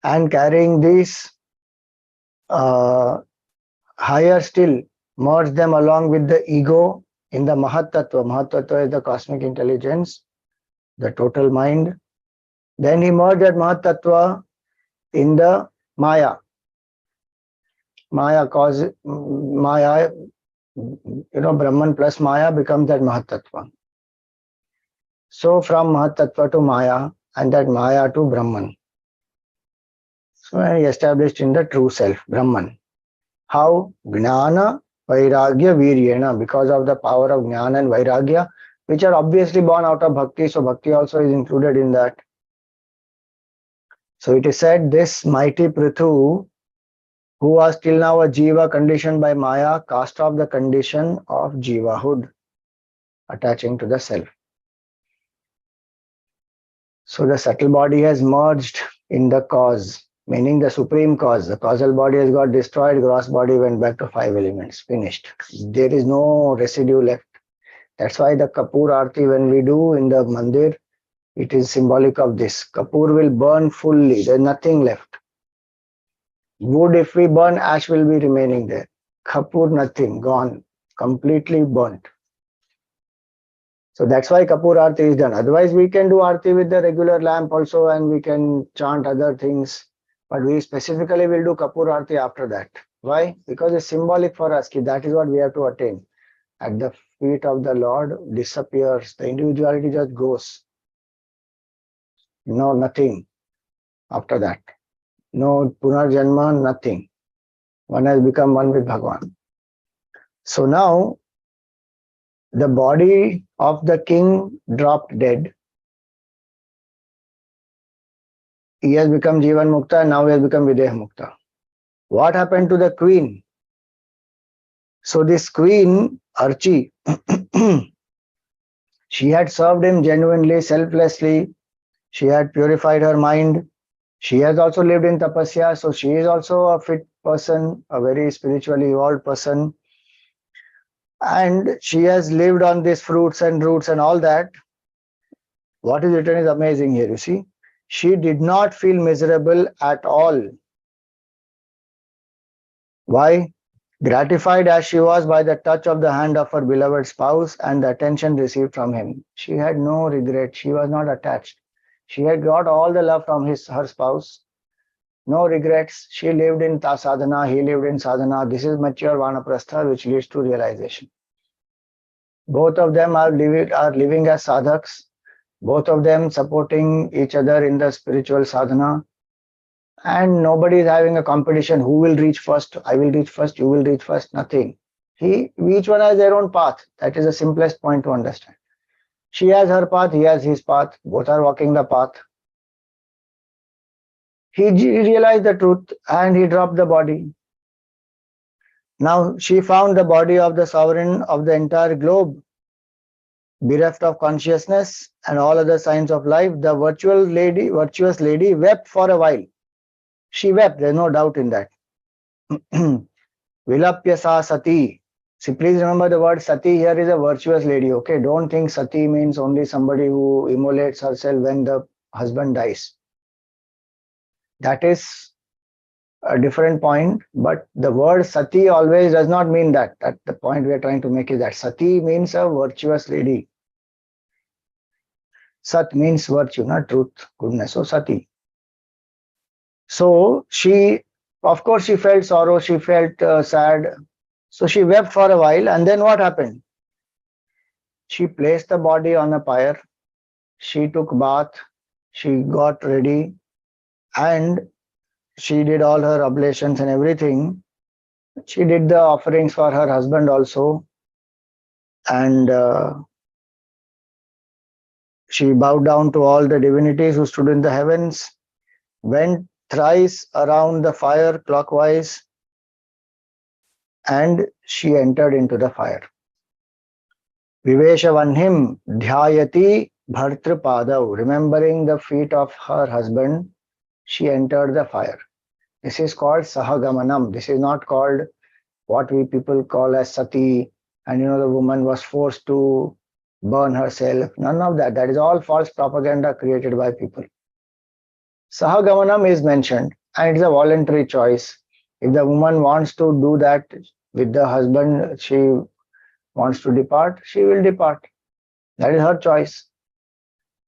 A: and carrying these higher still, merge them along with the ego in the Mahat Tattva. Mahat Tattva is the cosmic intelligence, the total mind. Then he merged that Mahat Tattva in the Maya. Maya, Brahman plus Maya becomes that Mahat Tattva. So from Mahat Tattva to Maya, and that Maya to Brahman. So he established in the true self, Brahman. How? Gnana, vairagya, viryena, because of the power of Gnana and vairagya, which are obviously born out of bhakti, so bhakti also is included in that. So it is said, this mighty Prthu, who was till now a jiva conditioned by Maya, cast off the condition of jivahood, attaching to the self. So the subtle body has merged in the cause, meaning the supreme cause. The causal body has got destroyed, gross body went back to 5 elements, finished. There is no residue left. That's why the Kapoor Arti, when we do in the mandir, it is symbolic of this. Kapoor will burn fully, there's nothing left. Wood, if we burn, ash will be remaining there. Kapoor, nothing, gone, completely burnt. So that's why Kapoor Arti is done. Otherwise, we can do Arti with the regular lamp also, and we can chant other things. But we specifically will do Kapoor Arti after that. Why? Because it's symbolic for us. That is what we have to attain. At the feet of the Lord disappears. The individuality just goes. No, nothing after that. No Punarjanma, nothing. One has become one with Bhagavan. So now, the body of the king dropped dead. He has become Jivanmukta, now he has become videhamukta. What happened to the queen? So this queen, Archi, she had served him genuinely, selflessly. She had purified her mind. She has also lived in tapasya, so she is also a fit person, a very spiritually evolved person. And she has lived on these fruits and roots and all that. What is written is amazing here, you see. She did not feel miserable at all. Why? Gratified as she was by the touch of the hand of her beloved spouse and the attention received from him. She had no regret. She was not attached. She had got all the love from her spouse. No regrets. She lived in sadhana, he lived in sadhana. This is mature vanaprastha, which leads to realization. Both of them are living as sadhaks. Both of them supporting each other in the spiritual sadhana. And nobody is having a competition. Who will reach first? I will reach first. You will reach first. Nothing. Each one has their own path. That is the simplest point to understand. She has her path. He has his path. Both are walking the path. He realized the truth and he dropped the body. Now she found the body of the sovereign of the entire globe, bereft of consciousness and all other signs of life. The virtuous lady wept for a while. She wept, there's no doubt in that. Vilapya sa sati. See, please remember the word sati here is a virtuous lady, okay? Don't think sati means only somebody who immolates herself when the husband dies. That is a different point, but the word sati always does not mean that. That the point we are trying to make is that sati means a virtuous lady. Sat means virtue, not truth, goodness. So sati. So she, of course, she felt sorrow, she felt sad. So she wept for a while, and then what happened? She placed the body on a pyre she took bath, she got ready, and she did all her oblations and everything. She did the offerings for her husband also, and she bowed down to all the divinities who stood in the heavens, went thrice around the fire clockwise, and she entered into the fire. Viveshavanhim dhyayati bhartrapadav. Remembering the feet of her husband, she entered the fire. This is called sahagamanam. This is not called what we people call as sati, and the woman was forced to burn herself. None of that. That is all false propaganda created by people. Sahagamanam is mentioned, and it's a voluntary choice. If the woman wants to do that with the husband, she wants to depart, she will depart. That is her choice.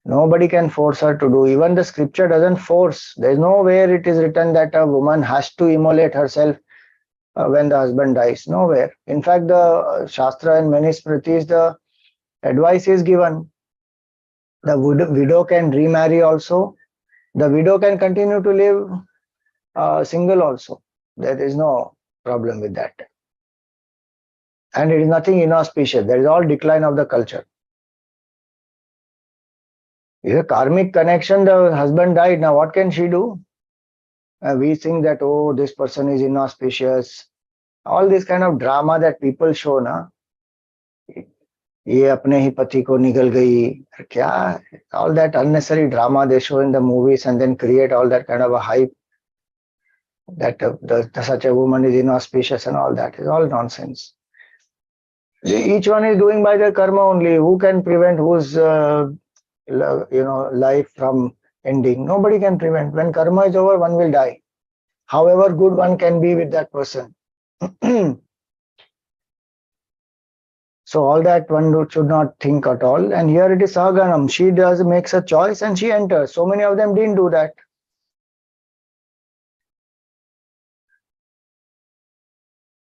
A: Nobody can force her to do. Even the scripture doesn't force. There is nowhere it is written that a woman has to immolate herself when the husband dies. Nowhere. In fact, the Shastra and many Smritis, the advice is given. The widow can remarry also. The widow can continue to live single also. There is no problem with that. And it is nothing inauspicious. There is all decline of the culture. It's a karmic connection. The husband died. Now what can she do? We think that, oh, this person is inauspicious. All this kind of drama that people show, na? ये अपने ही पति को निगल गई, क्या? All that unnecessary drama they show in the movies and then create all that kind of a hype that such a woman is inauspicious and all that is all nonsense. Each one is doing by their karma only. Who can prevent whose life from ending? Nobody can prevent. When karma is over, one will die. However good one can be with that person. So all that one should not think at all. And here it is Sahaganam. She makes a choice and she enters. So many of them didn't do that.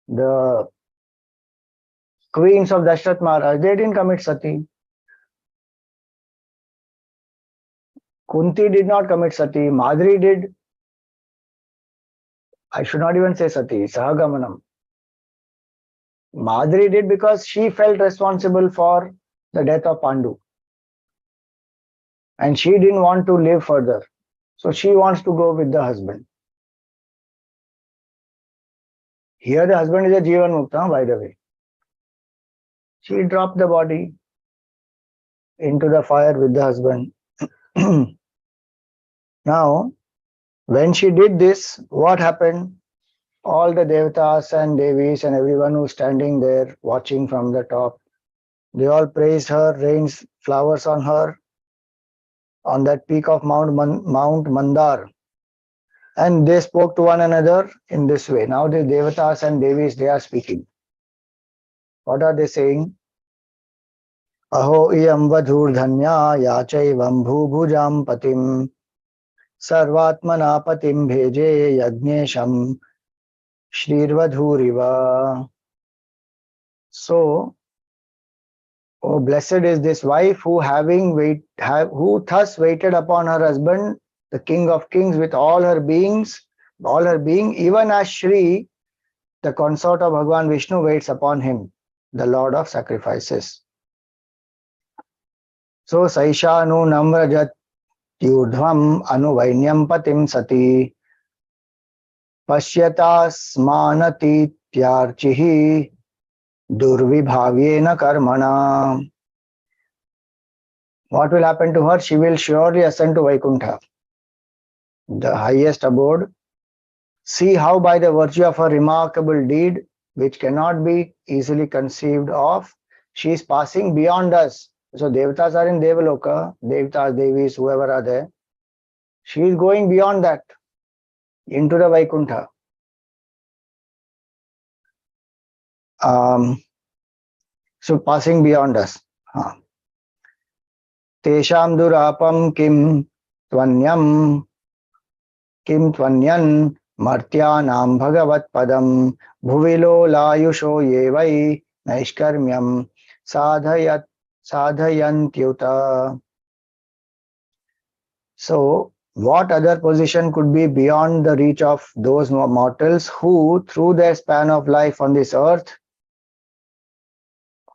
A: The queens of Dashrath Maharaj, they didn't commit sati. Kunti did not commit sati. Madri did. I should not even say sati. Sahagamanam. Madri did because she felt responsible for the death of Pandu. And she didn't want to live further. So she wants to go with the husband. Here the husband is a Jivanmukta, by the way. She dropped the body into the fire with the husband. Now, when she did this, what happened? All the devatas and devis and everyone who's standing there watching from the top, they all praised her, rained flowers on her, on that peak of Mount Mandar. And they spoke to one another in this way. Now the devatas and devis, they are speaking. What are they saying? Aho iyam vadhur dhanya yachaivam bhubhujam patim sarvatmana patim bheje yagnesham shrirvadhuriva. So, oh, blessed is this wife who who thus waited upon her husband, the King of Kings, with all her being, even as Shri, the consort of Bhagavan Vishnu, waits upon him, the Lord of sacrifices. So, Saisha anu namrajat yudhvam anuvainyam patim sati pashyatas manati tyarchihi durvibhavyena karmana. What will happen to her? She will surely ascend to Vaikuntha, the highest abode. See how by the virtue of her remarkable deed, which cannot be easily conceived of, she is passing beyond us. So devatas are in Devaloka, devatas, devis, whoever are there. She is going beyond that, into the Vaikuntha. So passing beyond us. Tesham durapam kim tvanyam martyanam bhagavat padam bhuvilo layusho yevai naishkarmyam sadhayantyuta. So, what other position could be beyond the reach of those mortals who, through their span of life on this earth,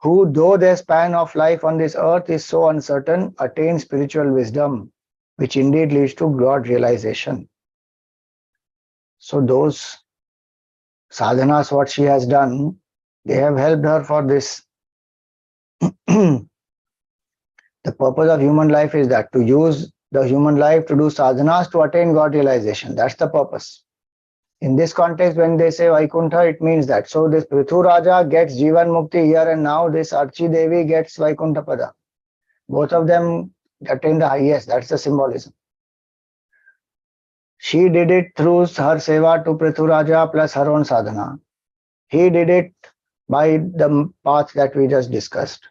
A: who, though their span of life on this earth is so uncertain, attain spiritual wisdom, which indeed leads to God realization. So, those sadhanas, what she has done, they have helped her for this. The purpose of human life is that to use the human life to do sadhanas to attain God realization. That's the purpose. In this context, when they say Vaikuntha, it means that. So this Prthu Raja gets Jivanmukta here and now, this Archi Devi gets Vaikuntha Pada. Both of them attain the highest. That's the symbolism. She did it through her seva to Prthu Raja plus her own sadhana. He did it by the path that we just discussed.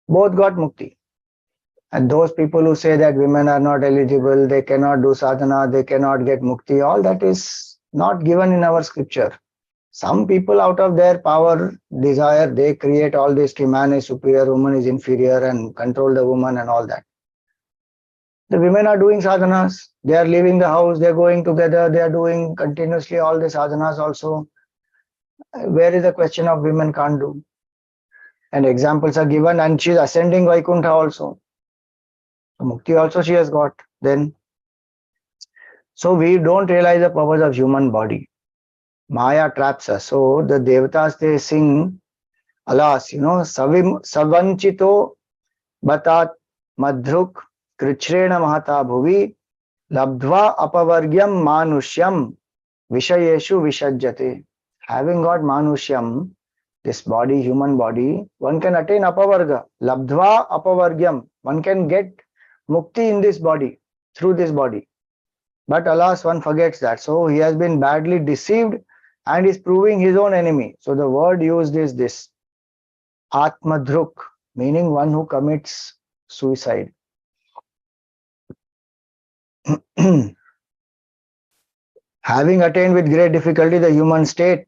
A: Both got mukti. And those people who say that women are not eligible, they cannot do sadhana, they cannot get mukti, all that is not given in our scripture. Some people, out of their power, desire, they create all this, man is superior, woman is inferior, and control the woman and all that. The women are doing sadhanas, they are leaving the house, they are going together, they are doing continuously all the sadhanas also. Where is the question of women can't do? And examples are given, and she is ascending Vaikuntha also. So mukti also she has got then. So we don't realize the purpose of human body. Maya traps us. So the devatas, they sing, alas, savanchito batat madhruk krichrena mahata bhuvi labdva apavargyam manushyam vishayeshu vishajyate. Having got manushyam, this body, human body, one can attain apavarga. Labdva apavargyam. One can get mukti in this body, through this body. But alas, one forgets that. So he has been badly deceived and is proving his own enemy. So the word used is this, atmadhruk, meaning one who commits suicide. Having attained with great difficulty the human state,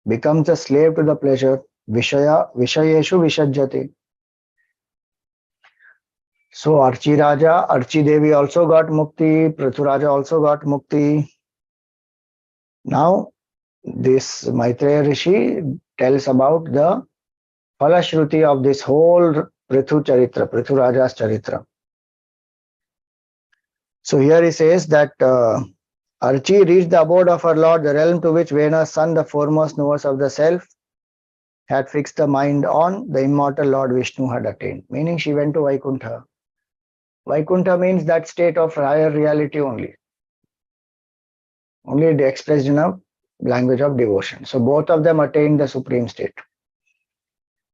A: becomes a slave to the pleasure, vishayeshu vishajyate. So Archi Raja, Archi Devi also got mukti, Prthu Raja also got mukti. Now this Maitreya Rishi tells about the Falashruti of this whole Prthu Charitra, Prthu Raja's Charitra. So here he says that Archi reached the abode of her Lord, the realm to which Vena's son, the foremost knowers of the self, had fixed the mind on, the immortal Lord Vishnu had attained. Meaning she went to Vaikuntha. Vaikuntha means that state of higher reality only. Only expressed in a language of devotion. So both of them attained the supreme state.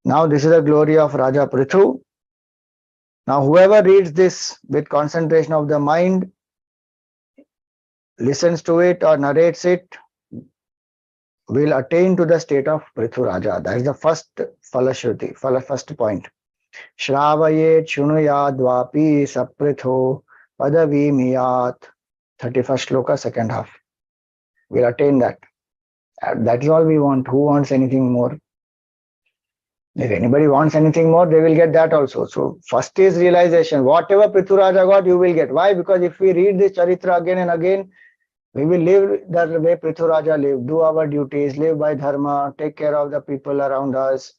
A: Now this is the glory of Raja Prthu. Now whoever reads this with concentration of the mind, listens to it or narrates it, will attain to the state of Prthu Raja. That is the first Falashruti, first point. Shravayet shunuyad vapi sapritho padavi miyat. 31st shloka, second half. We'll attain that. That is all we want. Who wants anything more? If anybody wants anything more, they will get that also. So first is realization. Whatever Prthu Raja got, you will get. Why? Because if we read this Charitra again and again, we will live the way Prthu Raja lived. Do our duties, live by dharma, take care of the people around us,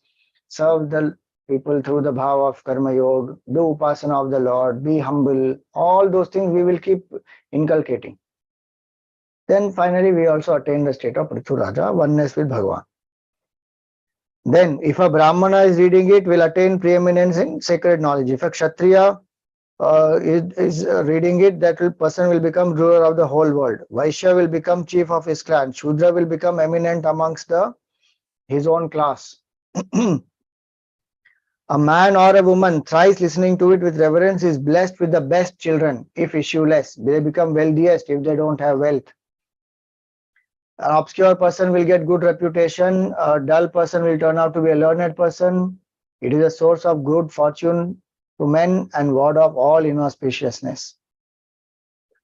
A: serve the people through the bhava of karma yoga, do upasana of the Lord, be humble. All those things we will keep inculcating. Then finally we also attain the state of Prthu Raja, oneness with Bhagavan. Then if a Brahmana is reading it, will attain preeminence in sacred knowledge. If a Kshatriya is reading it, that person will become ruler of the whole world. Vaishya will become chief of his clan. Shudra will become eminent amongst his own class. A man or a woman thrice listening to it with reverence is blessed with the best children, if issueless. They become wealthiest if they don't have wealth. An obscure person will get good reputation. A dull person will turn out to be a learned person. It is a source of good fortune to men and ward off all inauspiciousness.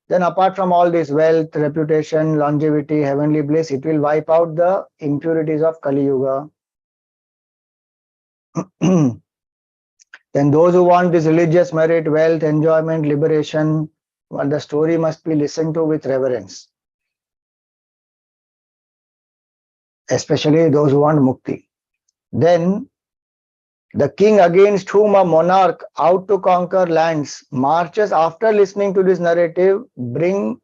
A: Then apart from all this wealth, reputation, longevity, heavenly bliss, it will wipe out the impurities of Kali Yuga. Then those who want this religious merit, wealth, enjoyment, liberation, but the story must be listened to with reverence, especially those who want mukti. Then the king against whom a monarch out to conquer lands marches after listening to this narrative, bring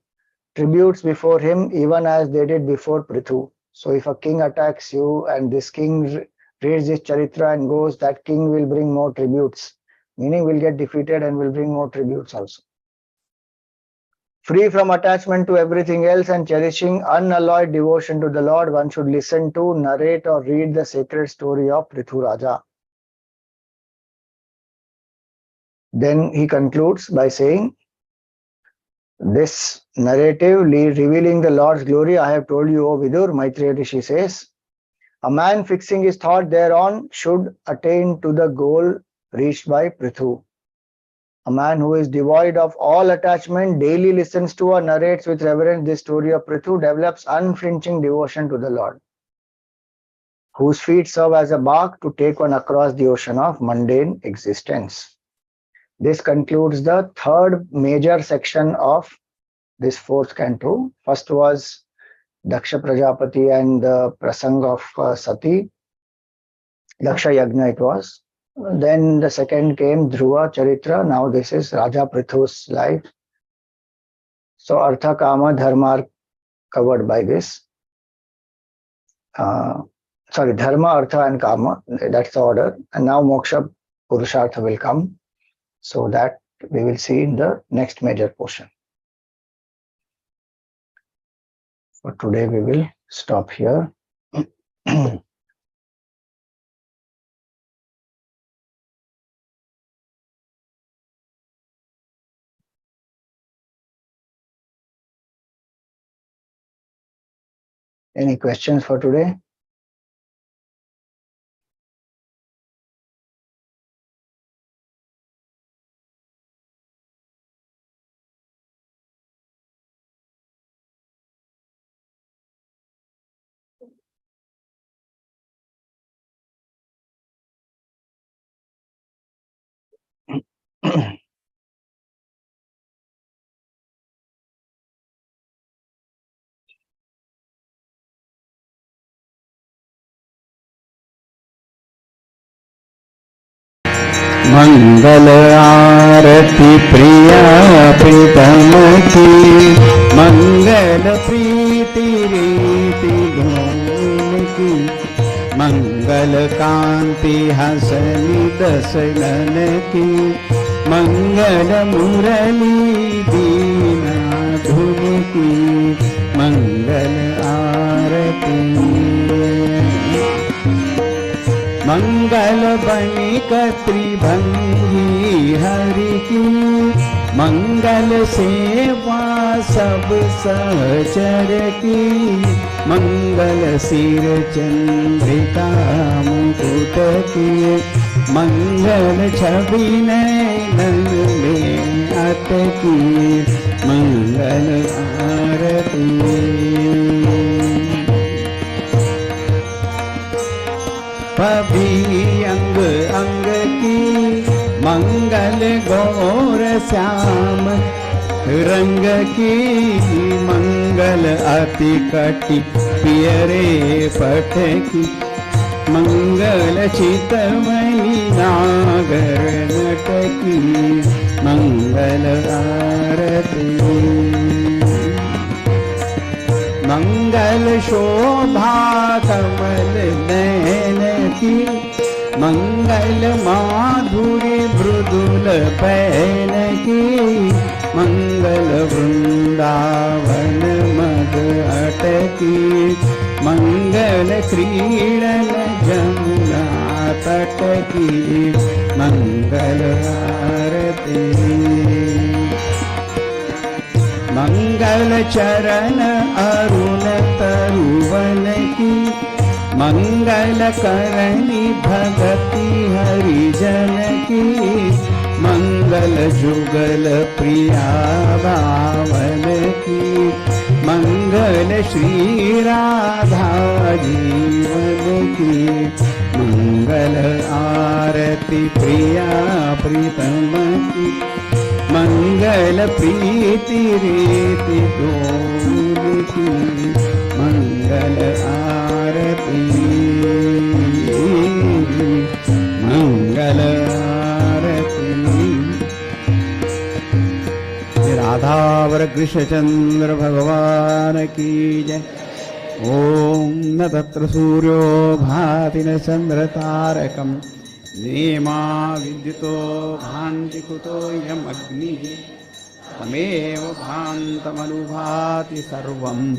A: tributes before him even as they did before Prthu. So if a king attacks you and this king reads this charitra and goes, that king will bring more tributes, meaning will get defeated and will bring more tributes also. Free from attachment to everything else and cherishing unalloyed devotion to the Lord, one should listen to, narrate or read the sacred story of Prthu Raja. Then he concludes by saying, this narrative revealing the Lord's glory, I have told you, O Vidur, Maitreya Rishi says, a man fixing his thought thereon should attain to the goal reached by Prthu. A man who is devoid of all attachment daily listens to or narrates with reverence this story of Prthu, develops unflinching devotion to the Lord, whose feet serve as a bark to take one across the ocean of mundane existence. This concludes the third major section of this fourth canto. First was Daksha Prajapati and the prasang of Sati, Daksha Yagna it was. Then the second came Dhruva Charitra. Now this is Raja Prithu's life. So Artha, Kama, Dharma are covered by this. Dharma, Artha and Kama, that's the order. And now Moksha, Purushartha will come. So that we will see in the next major portion. For today we will stop here. Any questions for today?
B: मंगल आरती प्रिया प्रीतम की, मंगल प्रीति रीति धूम की, मंगल कांति हसनी दसनन की, मंगल मुरली दीना धुन की, मंगल आरती। मंगल बनिक त्रिभंगी हरि की, मंगल सेवा सब सहचर की, मंगल सिर चंद्रिका मुकुट की, मंगल छवि नयन में अटकी, मंगल आरती। पभी अंग अंग की, मंगल गौर श्याम रंग की, मंगल अति कटि पियरे पट की, मंगल चितमणि नागर नट की, मंगल आरती। मंगल शोभा कमल नयन की, मंगल माधुरी मृदुल पैन की, मंगल वृंदावन मद अटकी, मंगल क्रीडन जमुना तट की, मंगल आरती। मंगल चरण अरुण तरुवन की, मंगल करणी भगति हरिजन की, मंगल जुगल प्रिया बावन की, मंगल श्री राधा जीवन की, मंगल आरती प्रिया प्रीतम की, मंगल मंगल प्रीति रीति डोलिती मंगल आरती मंगल आरती। राधावर कृष्णचंद्र भगवान की जय। ओम न तत्र सूर्यो भाति न चंद्र तारकम् नेमा विद्युतो भान्ति कुतो यमग्निः तमेव भान्तमनुभाति सर्वं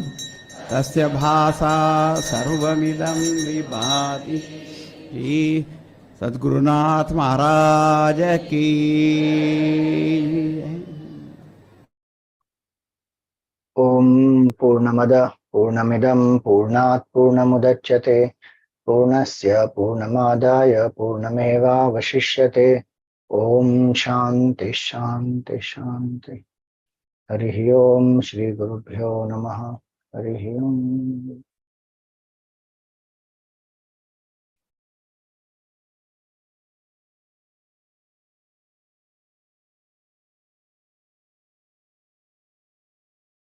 B: तस्य भासा सर्वमिदं विभाति। सद्गुरुनाथ महाराज की।
A: ओम पूर्णमद पूर्णमिदं पूर्णात् पूर्णमुदच्यते पूर्णस्य पूर्णमादाय पूर्णमेवावशिष्यते। ओम शांति शांति शांति। हरि ओम। श्री गुरुभ्यो नमः। हरि ओम।